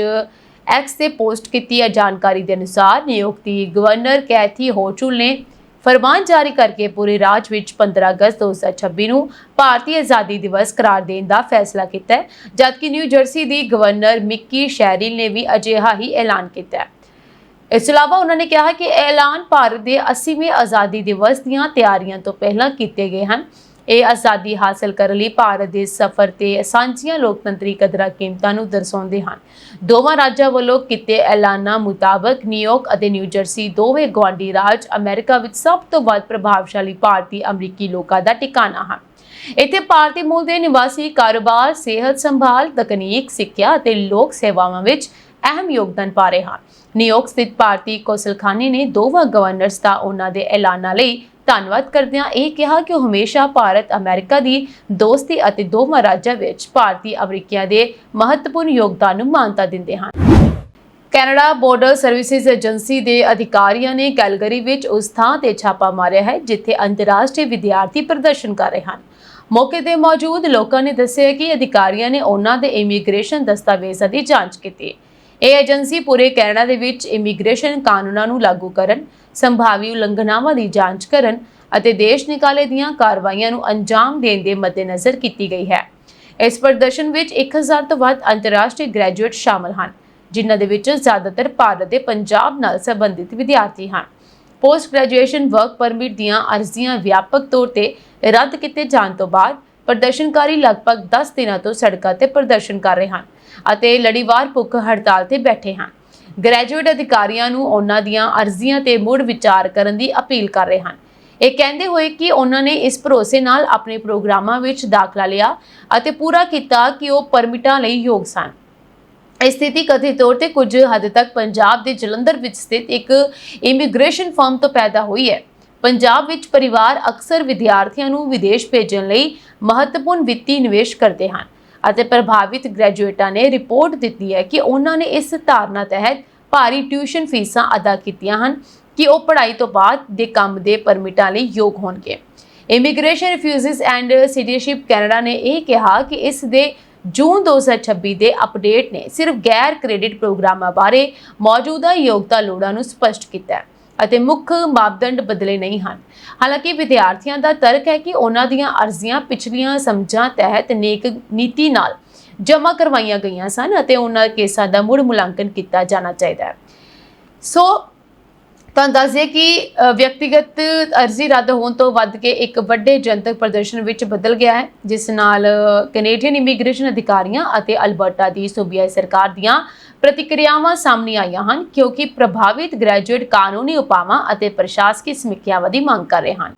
[SPEAKER 2] ਐਕਸ ਤੇ ਪੋਸਟ ਕੀਤੀ ਜਾਣਕਾਰੀ ਦੇ ਅਨੁਸਾਰ ਨਿਊਯਾਰਕ ਦੀ ਗਵਰਨਰ ਕੈਥੀ ਹੋਚੁਲ ਨੇ ਫਰਮਾਨ ਜਾਰੀ ਕਰਕੇ ਪੂਰੇ ਰਾਜ ਵਿੱਚ 15 ਅਗਸਤ 2026 ਨੂੰ ਭਾਰਤੀ ਆਜ਼ਾਦੀ ਦਿਵਸ ਕਰਾਰ ਦੇਣ ਦਾ ਫੈਸਲਾ ਕੀਤਾ ਹੈ, ਜਦਕਿ ਨਿਊ ਜਰਸੀ ਦੀ ਗਵਰਨਰ ਮਿੱਕੀ ਸ਼ੈਰਿਲ ਨੇ ਵੀ ਅਜਿਹਾ ਹੀ ਐਲਾਨ ਕੀਤਾ ਹੈ। ਇਸ ਤੋਂ ਇਲਾਵਾ ਉਹਨਾਂ ਨੇ ਕਿਹਾ ਕਿ ਇਹ ਐਲਾਨ ਭਾਰਤ ਦੇ 80ਵੇਂ ਆਜ਼ਾਦੀ ਦਿਵਸ ਦੀਆਂ ਤਿਆਰੀਆਂ ਤੋਂ ਪਹਿਲਾਂ ਕੀਤੇ ਗਏ ਹਨ। ਇਹ ਆਜ਼ਾਦੀ ਹਾਸਲ ਕਰਨ ਲਈ ਭਾਰਤ ਦੇ ਸਫ਼ਰ ਤੇ ਸਾਂਝੀਆਂ ਲੋਕਤੰਤਰੀ ਕਦਰਾਂ ਕੀਮਤਾਂ ਨੂੰ ਦਰਸਾਉਂਦੇ ਹਨ। ਦੋਵਾਂ ਰਾਜਾਂ ਵੱਲੋਂ ਕੀਤੇ ਐਲਾਨਾਂ ਮੁਤਾਬਕ ਨਿਊਯਾਰਕ ਅਤੇ ਨਿਊ ਜਰਸੀ ਦੋਵੇਂ ਗੁਆਂਢੀ ਰਾਜ ਅਮਰੀਕਾ ਵਿੱਚ ਸਭ ਤੋਂ ਵੱਧ ਪ੍ਰਭਾਵਸ਼ਾਲੀ ਭਾਰਤੀ ਅਮਰੀਕੀ ਲੋਕਾਂ ਦਾ ਟਿਕਾਣਾ ਹਨ। ਇੱਥੇ ਭਾਰਤੀ ਮੂਲ ਦੇ ਨਿਵਾਸੀ ਕਾਰੋਬਾਰ, ਸਿਹਤ ਸੰਭਾਲ, ਤਕਨੀਕ, ਸਿੱਖਿਆ ਅਤੇ ਲੋਕ ਸੇਵਾਵਾਂ ਵਿੱਚ ਅਹਿਮ ਯੋਗਦਾਨ ਪਾ ਰਹੇ ਹਨ। ਨਿਊਯਾਰਕ ਸਥਿਤ ਭਾਰਤੀ ਕੌਂਸਲਖਾਨੇ ਨੇ ਦੋਵਾਂ ਗਵਰਨਰਸ ਦਾ ਉਹਨਾਂ ਦੇ ਐਲਾਨਾਂ ਲਈ ਧੰਨਵਾਦ ਕਰਦਿਆਂ ਇਹ ਕਿਹਾ ਕਿ ਉਹ ਹਮੇਸ਼ਾ ਭਾਰਤ ਅਮਰੀਕਾ ਦੀ ਦੋਸਤੀ ਅਤੇ ਦੋਵਾਂ ਰਾਜਾਂ ਵਿੱਚ ਭਾਰਤੀ ਅਮਰੀਕੀਆਂ ਦੇ ਮਹੱਤਵਪੂਰਨ ਯੋਗਦਾਨ ਨੂੰ ਮਾਨਤਾ ਦਿੰਦੇ ਹਨ। ਕੈਨੇਡਾ ਬਾਰਡਰ ਸਰਵਿਸਿਜ਼ ਏਜੰਸੀ ਦੇ ਅਧਿਕਾਰੀਆਂ ਨੇ ਕੈਲਗਰੀ ਵਿੱਚ ਉਸ ਥਾਂ ਤੇ ਛਾਪਾ ਮਾਰਿਆ ਹੈ ਜਿੱਥੇ ਅੰਤਰਰਾਸ਼ਟਰੀ ਵਿਦਿਆਰਥੀ ਪ੍ਰਦਰਸ਼ਨ ਕਰ ਰਹੇ ਹਨ। ਮੌਕੇ ਤੇ ਮੌਜੂਦ ਲੋਕਾਂ ਨੇ ਦੱਸਿਆ ਕਿ ਅਧਿਕਾਰੀਆਂ ਨੇ ਉਹਨਾਂ ਦੇ ਇਮੀਗ੍ਰੇਸ਼ਨ ਦਸਤਾਵੇਜ਼ਾਂ ਦੀ ਜਾਂਚ ਕੀਤੀ। ਇਹ ਏਜੰਸੀ ਪੂਰੇ ਕੈਨੇਡਾ ਦੇ ਵਿੱਚ ਇਮੀਗ੍ਰੇਸ਼ਨ ਕਾਨੂੰਨਾਂ ਨੂੰ ਲਾਗੂ ਕਰਨ, ਸੰਭਾਵੀ ਉਲੰਘਣਾਵਾਂ ਦੀ ਜਾਂਚ ਕਰਨ ਅਤੇ ਦੇਸ਼ ਨਿਕਾਲੇ ਦੀਆਂ ਕਾਰਵਾਈਆਂ ਨੂੰ ਅੰਜਾਮ ਦੇਣ ਦੇ ਮੱਦੇਨਜ਼ਰ ਕੀਤੀ ਗਈ ਹੈ। ਇਸ ਪ੍ਰਦਰਸ਼ਨ ਵਿੱਚ 1000 ਤੋਂ ਵੱਧ ਅੰਤਰਰਾਸ਼ਟਰੀ ਗ੍ਰੈਜੂਏਟ ਸ਼ਾਮਲ ਹਨ, ਜਿਨ੍ਹਾਂ ਦੇ ਵਿੱਚ ਜ਼ਿਆਦਾਤਰ ਭਾਰਤ ਦੇ ਪੰਜਾਬ ਨਾਲ ਸੰਬੰਧਿਤ ਵਿਦਿਆਰਥੀ ਹਨ। ਪੋਸਟ ਗ੍ਰੈਜੂਏਸ਼ਨ ਵਰਕ ਪਰਮਿਟ ਦੀਆਂ ਅਰਜ਼ੀਆਂ ਵਿਆਪਕ ਤੌਰ ਤੇ ਰੱਦ ਕੀਤੇ ਜਾਣ ਤੋਂ ਬਾਅਦ ਪ੍ਰਦਰਸ਼ਨਕਾਰੀ ਲਗਭਗ 10 ਦਿਨਾਂ ਤੋਂ ਸੜਕਾਂ ਤੇ ਪ੍ਰਦਰਸ਼ਨ ਕਰ ਰਹੇ ਹਨ ਅਤੇ ਲੜੀਵਾਰ ਭੁੱਖ ਹੜਤਾਲ ਤੇ ਬੈਠੇ ਹਨ। ਗ੍ਰੈਜੂਏਟ ਅਧਿਕਾਰੀਆਂ ਨੂੰ ਉਹਨਾਂ ਦੀਆਂ ਅਰਜ਼ੀਆਂ ਤੇ ਮੁੜ ਵਿਚਾਰ ਕਰਨ ਦੀ ਅਪੀਲ ਕਰ ਰਹੇ ਹਨ, ਇਹ ਕਹਿੰਦੇ ਹੋਏ ਕਿ ਉਹਨਾਂ ਨੇ ਇਸ ਭਰੋਸੇ ਨਾਲ ਆਪਣੇ ਪ੍ਰੋਗਰਾਮਾਂ ਵਿੱਚ ਦਾਖਲਾ ਲਿਆ ਅਤੇ ਪੂਰਾ ਕੀਤਾ ਕਿ ਉਹ ਪਰਮਿਟਾਂ ਲਈ ਯੋਗ ਸਨ। ਇਹ ਸਥਿਤੀ ਕਥਿਤ ਤੌਰ ਤੇ ਕੁਝ ਹੱਦ ਤੱਕ ਪੰਜਾਬ ਦੇ ਜਲੰਧਰ ਵਿੱਚ ਸਥਿਤ ਇੱਕ ਇਮੀਗ੍ਰੇਸ਼ਨ ਫਰਮ ਤੋਂ ਪੈਦਾ ਹੋਈ ਹੈ। ਪੰਜਾਬ ਵਿੱਚ ਪਰਿਵਾਰ ਅਕਸਰ ਵਿਦਿਆਰਥੀਆਂ ਨੂੰ ਵਿਦੇਸ਼ ਭੇਜਣ ਲਈ ਮਹੱਤਵਪੂਰਨ ਵਿੱਤੀ ਨਿਵੇਸ਼ ਕਰਦੇ ਹਨ ਅਤੇ ਪ੍ਰਭਾਵਿਤ ਗ੍ਰੈਜੂਏਟਾਂ ਨੇ ਰਿਪੋਰਟ ਦਿੱਤੀ ਹੈ ਕਿ ਉਹਨਾਂ ਨੇ ਇਸ ਧਾਰਨਾ ਤਹਿਤ ਭਾਰੀ ਟਿਊਸ਼ਨ ਫੀਸਾਂ ਅਦਾ ਕੀਤੀਆਂ ਹਨ ਕਿ ਉਹ ਪੜ੍ਹਾਈ ਤੋਂ ਬਾਅਦ ਦੇ ਕੰਮ ਦੇ ਪਰਮਿਟਾਂ ਲਈ ਯੋਗ ਹੋਣਗੇ। Immigration refugees and citizenship Canada ਨੇ ਇਹ ਕਿਹਾ ਕਿ ਇਸ ਦੇ ਜੂਨ 2026 ਦੇ ਅਪਡੇਟ ਨੇ ਸਿਰਫ ਗੈਰ ਕ੍ਰੈਡਿਟ ਪ੍ਰੋਗਰਾਮਾਂ ਬਾਰੇ ਮੌਜੂਦਾ ਯੋਗਤਾ ਲੋੜਾਂ ਨੂੰ ਸਪਸ਼ਟ ਕੀਤਾ ਹੈ ਅਤੇ ਮੁੱਖ ਮਾਪਦੰਡ ਬਦਲੇ ਨਹੀਂ ਹਨ। ਹਾਲਾਂਕਿ ਵਿਦਿਆਰਥੀਆਂ ਦਾ ਤਰਕ ਹੈ ਕਿ ਉਹਨਾਂ ਦੀਆਂ ਅਰਜ਼ੀਆਂ ਪਿਛਲੀਆਂ ਸਮਝਾਂ ਤਹਿਤ ਨੇਕ ਨੀਤੀ ਨਾਲ ਜਮ੍ਹਾਂ ਕਰਵਾਈਆਂ ਗਈਆਂ ਸਨ ਅਤੇ ਉਹਨਾਂ ਕੇਸਾਂ ਦਾ ਮੁੜ ਮੁਲਾਂਕਣ ਕੀਤਾ ਜਾਣਾ ਚਾਹੀਦਾ ਹੈ। ਸੋ ਤੁਹਾਨੂੰ ਦੱਸ ਦਈਏ ਕਿ ਵਿਅਕਤੀਗਤ ਅਰਜ਼ੀ ਰੱਦ ਹੋਣ ਤੋਂ ਵੱਧ ਕੇ ਇੱਕ ਵੱਡੇ ਜਨਤਕ ਪ੍ਰਦਰਸ਼ਨ ਵਿੱਚ ਬਦਲ ਗਿਆ ਹੈ, ਜਿਸ ਨਾਲ ਕੈਨੇਡੀਅਨ ਇਮੀਗ੍ਰੇਸ਼ਨ ਅਧਿਕਾਰੀਆਂ ਅਤੇ ਅਲਬਰਟਾ ਦੀ ਸੂਬਿਆਈ ਸਰਕਾਰ ਦੀਆਂ ਪ੍ਰਤੀਕਿਰਿਆਵਾਂ ਸਾਹਮਣੇ ਆਈਆਂ ਹਨ, ਕਿਉਂਕਿ ਪ੍ਰਭਾਵਿਤ ਗ੍ਰੈਜੂਏਟ ਕਾਨੂੰਨੀ ਉਪਾਵਾਂ ਅਤੇ ਪ੍ਰਸ਼ਾਸਕੀ ਸਮੀਖਿਆਵਾਂ ਦੀ ਮੰਗ ਕਰ ਰਹੇ ਹਨ।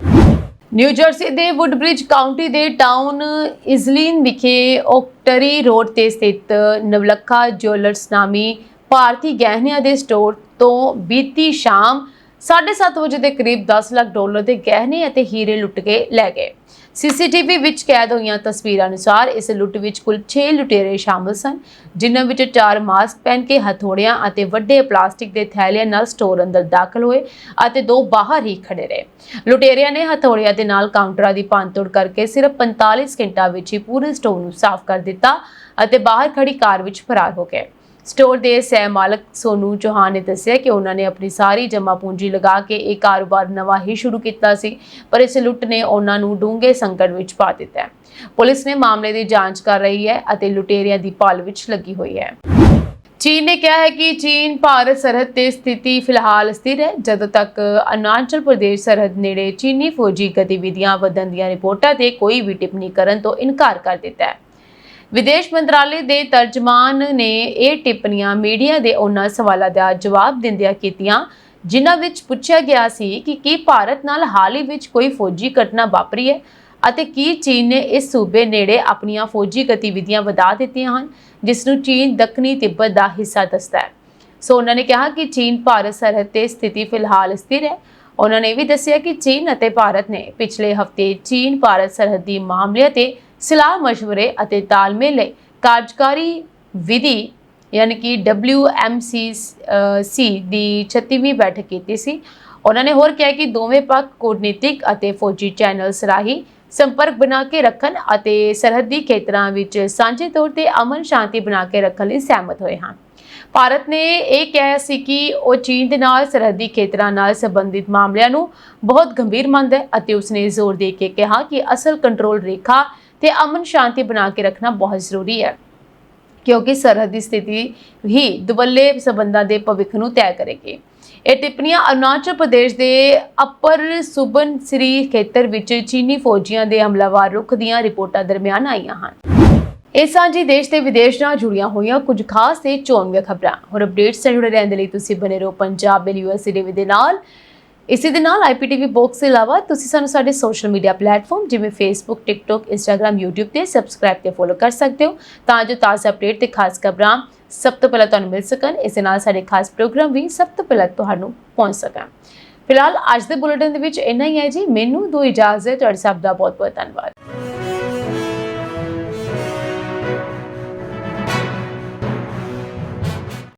[SPEAKER 2] ਨਿਊ ਜਰਸੀ ਦੇ ਵੁੱਡਬ੍ਰਿਜ ਕਾਉਂਟੀ ਦੇ ਟਾਊਨ ਇਜ਼ਲਿਨ ਵਿਖੇ ਓਕਟਰੀ ਰੋਡ ਤੇ ਸਥਿਤ ਨਵਲੱਖਾ ਜਿਊਲਰਸ ਨਾਮੀ ਭਾਰਤੀ ਗਹਿਣਿਆਂ ਦੇ ਸਟੋਰ ਤੋਂ ਬੀਤੀ ਸ਼ਾਮ 7:30 ਵਜੇ ਦੇ ਕਰੀਬ 10 ਲੱਖ ਡਾਲਰ ਦੇ ਗਹਿਣੇ ਅਤੇ ਹੀਰੇ ਲੁੱਟ ਕੇ ਲੈ ਗਏ। ਸੀਸੀਟੀਵੀ ਵਿੱਚ ਕੈਦ ਹੋਈਆਂ ਤਸਵੀਰਾਂ ਅਨੁਸਾਰ ਇਸ ਲੁੱਟ ਵਿੱਚ ਕੁੱਲ 6 ਲੁਟੇਰੇ ਸ਼ਾਮਲ ਸਨ, ਜਿਨ੍ਹਾਂ ਵਿੱਚ 4 ਮਾਸਕ ਪਹਿਨ ਕੇ ਹਥੌੜਿਆਂ ਅਤੇ ਵੱਡੇ ਪਲਾਸਟਿਕ ਦੇ ਥੈਲਿਆਂ ਨਾਲ ਸਟੋਰ ਅੰਦਰ ਦਾਖਲ ਹੋਏ ਅਤੇ 2 ਬਾਹਰ ਹੀ ਖੜੇ ਰਹੇ। ਲੁਟੇਰਿਆਂ ਨੇ ਹਥੌੜਿਆਂ ਦੇ ਨਾਲ ਕਾਊਂਟਰਾਂ ਦੀ ਭੰਨਤੋੜ ਕਰਕੇ ਸਿਰਫ 45 ਸਕਿੰਟਾਂ ਵਿੱਚ ਹੀ ਪੂਰੇ ਸਟੋਰ ਨੂੰ ਸਾਫ਼ ਕਰ ਦਿੱਤਾ ਅਤੇ ਬਾਹਰ ਖੜੀ ਕਾਰ ਵਿੱਚ ਫਰਾਰ ਹੋ ਗਏ। ਸਟੋਰ ਦੇ ਸਹਿ ਮਾਲਕ ਸੋਨੂ ਚੌਹਾਨ ਨੇ ਦੱਸਿਆ ਕਿ ਉਹਨਾਂ ਨੇ ਆਪਣੀ ਸਾਰੀ ਜਮ੍ਹਾਂ ਪੂੰਜੀ ਲਗਾ ਕੇ ਇਹ ਕਾਰੋਬਾਰ ਨਵਾਂ ਹੀ ਸ਼ੁਰੂ ਕੀਤਾ ਸੀ, ਪਰ ਇਸ ਲੁੱਟ ਨੇ ਉਹਨਾਂ ਨੂੰ ਡੂੰਘੇ ਸੰਕਟ ਵਿੱਚ ਪਾ ਦਿੱਤਾ ਹੈ। ਪੁਲਿਸ ਨੇ ਮਾਮਲੇ ਦੀ ਜਾਂਚ ਕਰ ਰਹੀ ਹੈ ਅਤੇ ਲੁਟੇਰਿਆਂ ਦੀ ਭਾਲ ਵਿੱਚ ਲੱਗੀ ਹੋਈ ਹੈ। ਚੀਨ ਨੇ ਕਿਹਾ ਹੈ ਕਿ ਚੀਨ ਭਾਰਤ ਸਰਹੱਦ ਤੇ ਸਥਿਤੀ ਫਿਲਹਾਲ ਸਥਿਰ ਹੈ, ਜਦੋਂ ਤੱਕ ਅਰੁਣਾਚਲ ਪ੍ਰਦੇਸ਼ ਸਰਹੱਦ ਨੇੜੇ ਚੀਨੀ ਫੌਜੀ ਗਤੀਵਿਧੀਆਂ ਵਧਣ ਦੀਆਂ ਰਿਪੋਰਟਾਂ ਤੇ ਕੋਈ ਵੀ ਟਿੱਪਣੀ ਕਰਨ ਤੋਂ ਇਨਕਾਰ ਕਰ ਦਿੱਤਾ ਹੈ। ਵਿਦੇਸ਼ ਮੰਤਰਾਲੇ ਦੇ ਤਰਜਮਾਨ ਨੇ ਇਹ ਟਿੱਪਣੀਆਂ ਮੀਡੀਆ ਦੇ ਉਹਨਾਂ ਸਵਾਲਾਂ ਦਾ ਜਵਾਬ ਦਿੰਦਿਆਂ ਕੀਤੀਆਂ, ਜਿਨ੍ਹਾਂ ਵਿੱਚ ਪੁੱਛਿਆ ਗਿਆ ਸੀ ਕਿ ਕੀ ਭਾਰਤ ਨਾਲ ਹਾਲ ਹੀ ਵਿੱਚ ਕੋਈ ਫੌਜੀ ਘਟਨਾ ਵਾਪਰੀ ਹੈ ਅਤੇ ਕੀ ਚੀਨ ਨੇ ਇਸ ਸੂਬੇ ਨੇੜੇ ਆਪਣੀਆਂ ਫੌਜੀ ਗਤੀਵਿਧੀਆਂ ਵਧਾ ਦਿੱਤੀਆਂ ਹਨ, ਜਿਸ ਨੂੰ ਚੀਨ ਦੱਖਣੀ ਤਿੱਬਤ ਦਾ ਹਿੱਸਾ ਦੱਸਦਾ ਹੈ। ਸੋ ਉਹਨਾਂ ਨੇ ਕਿਹਾ ਕਿ ਚੀਨ ਭਾਰਤ ਸਰਹੱਦ ਤੇ ਸਥਿਤੀ ਫਿਲਹਾਲ ਸਥਿਰ ਹੈ। ਉਹਨਾਂ ਨੇ ਵੀ ਦੱਸਿਆ ਕਿ ਚੀਨ ਅਤੇ ਭਾਰਤ ਨੇ ਪਿਛਲੇ ਹਫ਼ਤੇ ਚੀਨ ਭਾਰਤ ਸਰਹੱਦੀ ਮਾਮਲਿਆਂ ਤੇ ਸਲਾਹ ਮਸ਼ਵਰੇ ਅਤੇ ਤਾਲਮੇਲ ਲਈ ਕਾਰਜਕਾਰੀ ਵਿਧੀ ਯਾਨੀ ਕਿ WMCC ਦੀ 36ਵੀਂ ਬੈਠਕ ਕੀਤੀ ਸੀ। ਉਹਨਾਂ ਨੇ ਹੋਰ ਕਿਹਾ ਕਿ ਦੋਵੇਂ ਪੱਖ ਕੂਟਨੀਤਿਕ ਅਤੇ ਫੌਜੀ ਚੈਨਲਸ ਰਾਹੀਂ ਸੰਪਰਕ ਬਣਾ ਕੇ ਰੱਖਣ ਅਤੇ ਸਰਹੱਦੀ ਖੇਤਰਾਂ ਵਿੱਚ ਸਾਂਝੇ ਤੌਰ ਤੇ ਅਮਨ ਸ਼ਾਂਤੀ ਬਣਾ ਕੇ ਰੱਖਣ ਲਈ ਸਹਿਮਤ ਹੋਏ ਹਨ। ਭਾਰਤ ਨੇ ਇਹ ਕਿਹਾ ਸੀ ਕਿ ਉਹ ਚੀਨ ਦੇ ਨਾਲ ਸਰਹੱਦੀ ਖੇਤਰਾਂ ਨਾਲ ਸੰਬੰਧਿਤ ਮਾਮਲਿਆਂ ਨੂੰ ਬਹੁਤ ਗੰਭੀਰ ਮੰਨਦਾ ਹੈ ਅਤੇ ਉਸਨੇ ਜ਼ੋਰ ਦੇ ਕੇ ਕਿਹਾ ਕਿ ਅਸਲ ਕੰਟਰੋਲ ਰੇਖਾ ਤੇ ਅਮਨ ਸ਼ਾਂਤੀ ਬਣਾ ਕੇ ਰੱਖਣਾ ਬਹੁਤ ਜ਼ਰੂਰੀ ਹੈ, ਕਿਉਂਕਿ ਸਰਹੱਦੀ ਸਥਿਤੀ ਹੀ ਦੁਵੱਲੇ ਸੰਬੰਧਾਂ ਦੇ ਭਵਿੱਖ ਨੂੰ ਤੈਅ ਕਰੇਗੀ। ਇਹ ਟਿੱਪਣੀਆਂ ਅਰੁਣਾਚਲ ਪ੍ਰਦੇਸ਼ ਦੇ ਅਪਰ ਸੁਬਨਸਿਰੀ ਖੇਤਰ ਵਿੱਚ ਚੀਨੀ ਫੌਜੀਆਂ ਦੇ ਹਮਲਾਵਰ ਰੁਖ ਦੀਆਂ ਰਿਪੋਰਟਾਂ ਦਰਮਿਆਨ ਆਈਆਂ ਹਨ। ਇਹ ਸਾਂਝੀ ਦੇਸ਼ ਤੇ ਵਿਦੇਸ਼ ਨਾਲ ਜੁੜੀਆਂ ਹੋਈਆਂ ਕੁਝ ਖਾਸ ਤੇ ਚੋਣਵੀਆਂ ਖਬਰਾਂ ਹੋਰ ਅਪਡੇਟਸ ਨਾਲ ਜੁੜੇ ਰਹਿਣ ਦੇ ਲਈ ਤੁਸੀਂ ਬਨੇ ਰਹੋ ਪੰਜਾਬ ਦੇ USA ਦੇ ਨਾਲ। ਇਸੇ ਦੇ ਨਾਲ IPTV ਬਾਕਸ ਦੇ ਇਲਾਵਾ ਤੁਸੀਂ ਸਾਨੂੰ ਸਾਡੇ ਸੋਸ਼ਲ ਮੀਡੀਆ ਪਲੇਟਫਾਰਮ ਜਿਵੇਂ ਫੇਸਬੁੱਕ, ਟਿਕਟੌਕ, ਇੰਸਟਾਗ੍ਰam, YouTube ਤੇ ਸਬਸਕ੍ਰਾਈਬ ਤੇ ਫੋਲੋ ਕਰ ਸਕਦੇ ਹੋ ਤਾਂ ਜੋ ਤਾਜ਼ਾ ਅਪਡੇਟ ਤੇ ਖਾਸ ਖਬਰਾਂ ਸਭ ਤੋਂ ਪਹਿਲਾਂ ਤੁਹਾਨੂੰ ਮਿਲ ਸਕਣ। ਇਸ ਦੇ ਨਾਲ ਸਾਡੇ ਖਾਸ ਪ੍ਰੋਗਰਾਮ ਵੀ ਸਭ ਤੋਂ ਪਹਿਲਾਂ ਤੁਹਾਨੂੰ ਪਹੁੰਚ ਸਕਣ। ਫਿਲਹਾਲ ਅੱਜ ਦੇ ਬੁਲੇਟਿਨ ਦੇ ਵਿੱਚ ਇੰਨਾ ਹੀ ਹੈ ਜੀ। ਮੈਨੂੰ ਦਿਓ ਇਜਾਜ਼ਤ। ਤੁਹਾਡੇ ਸਭ ਦਾ ਬਹੁਤ ਬਹੁਤ ਧੰਨਵਾਦ।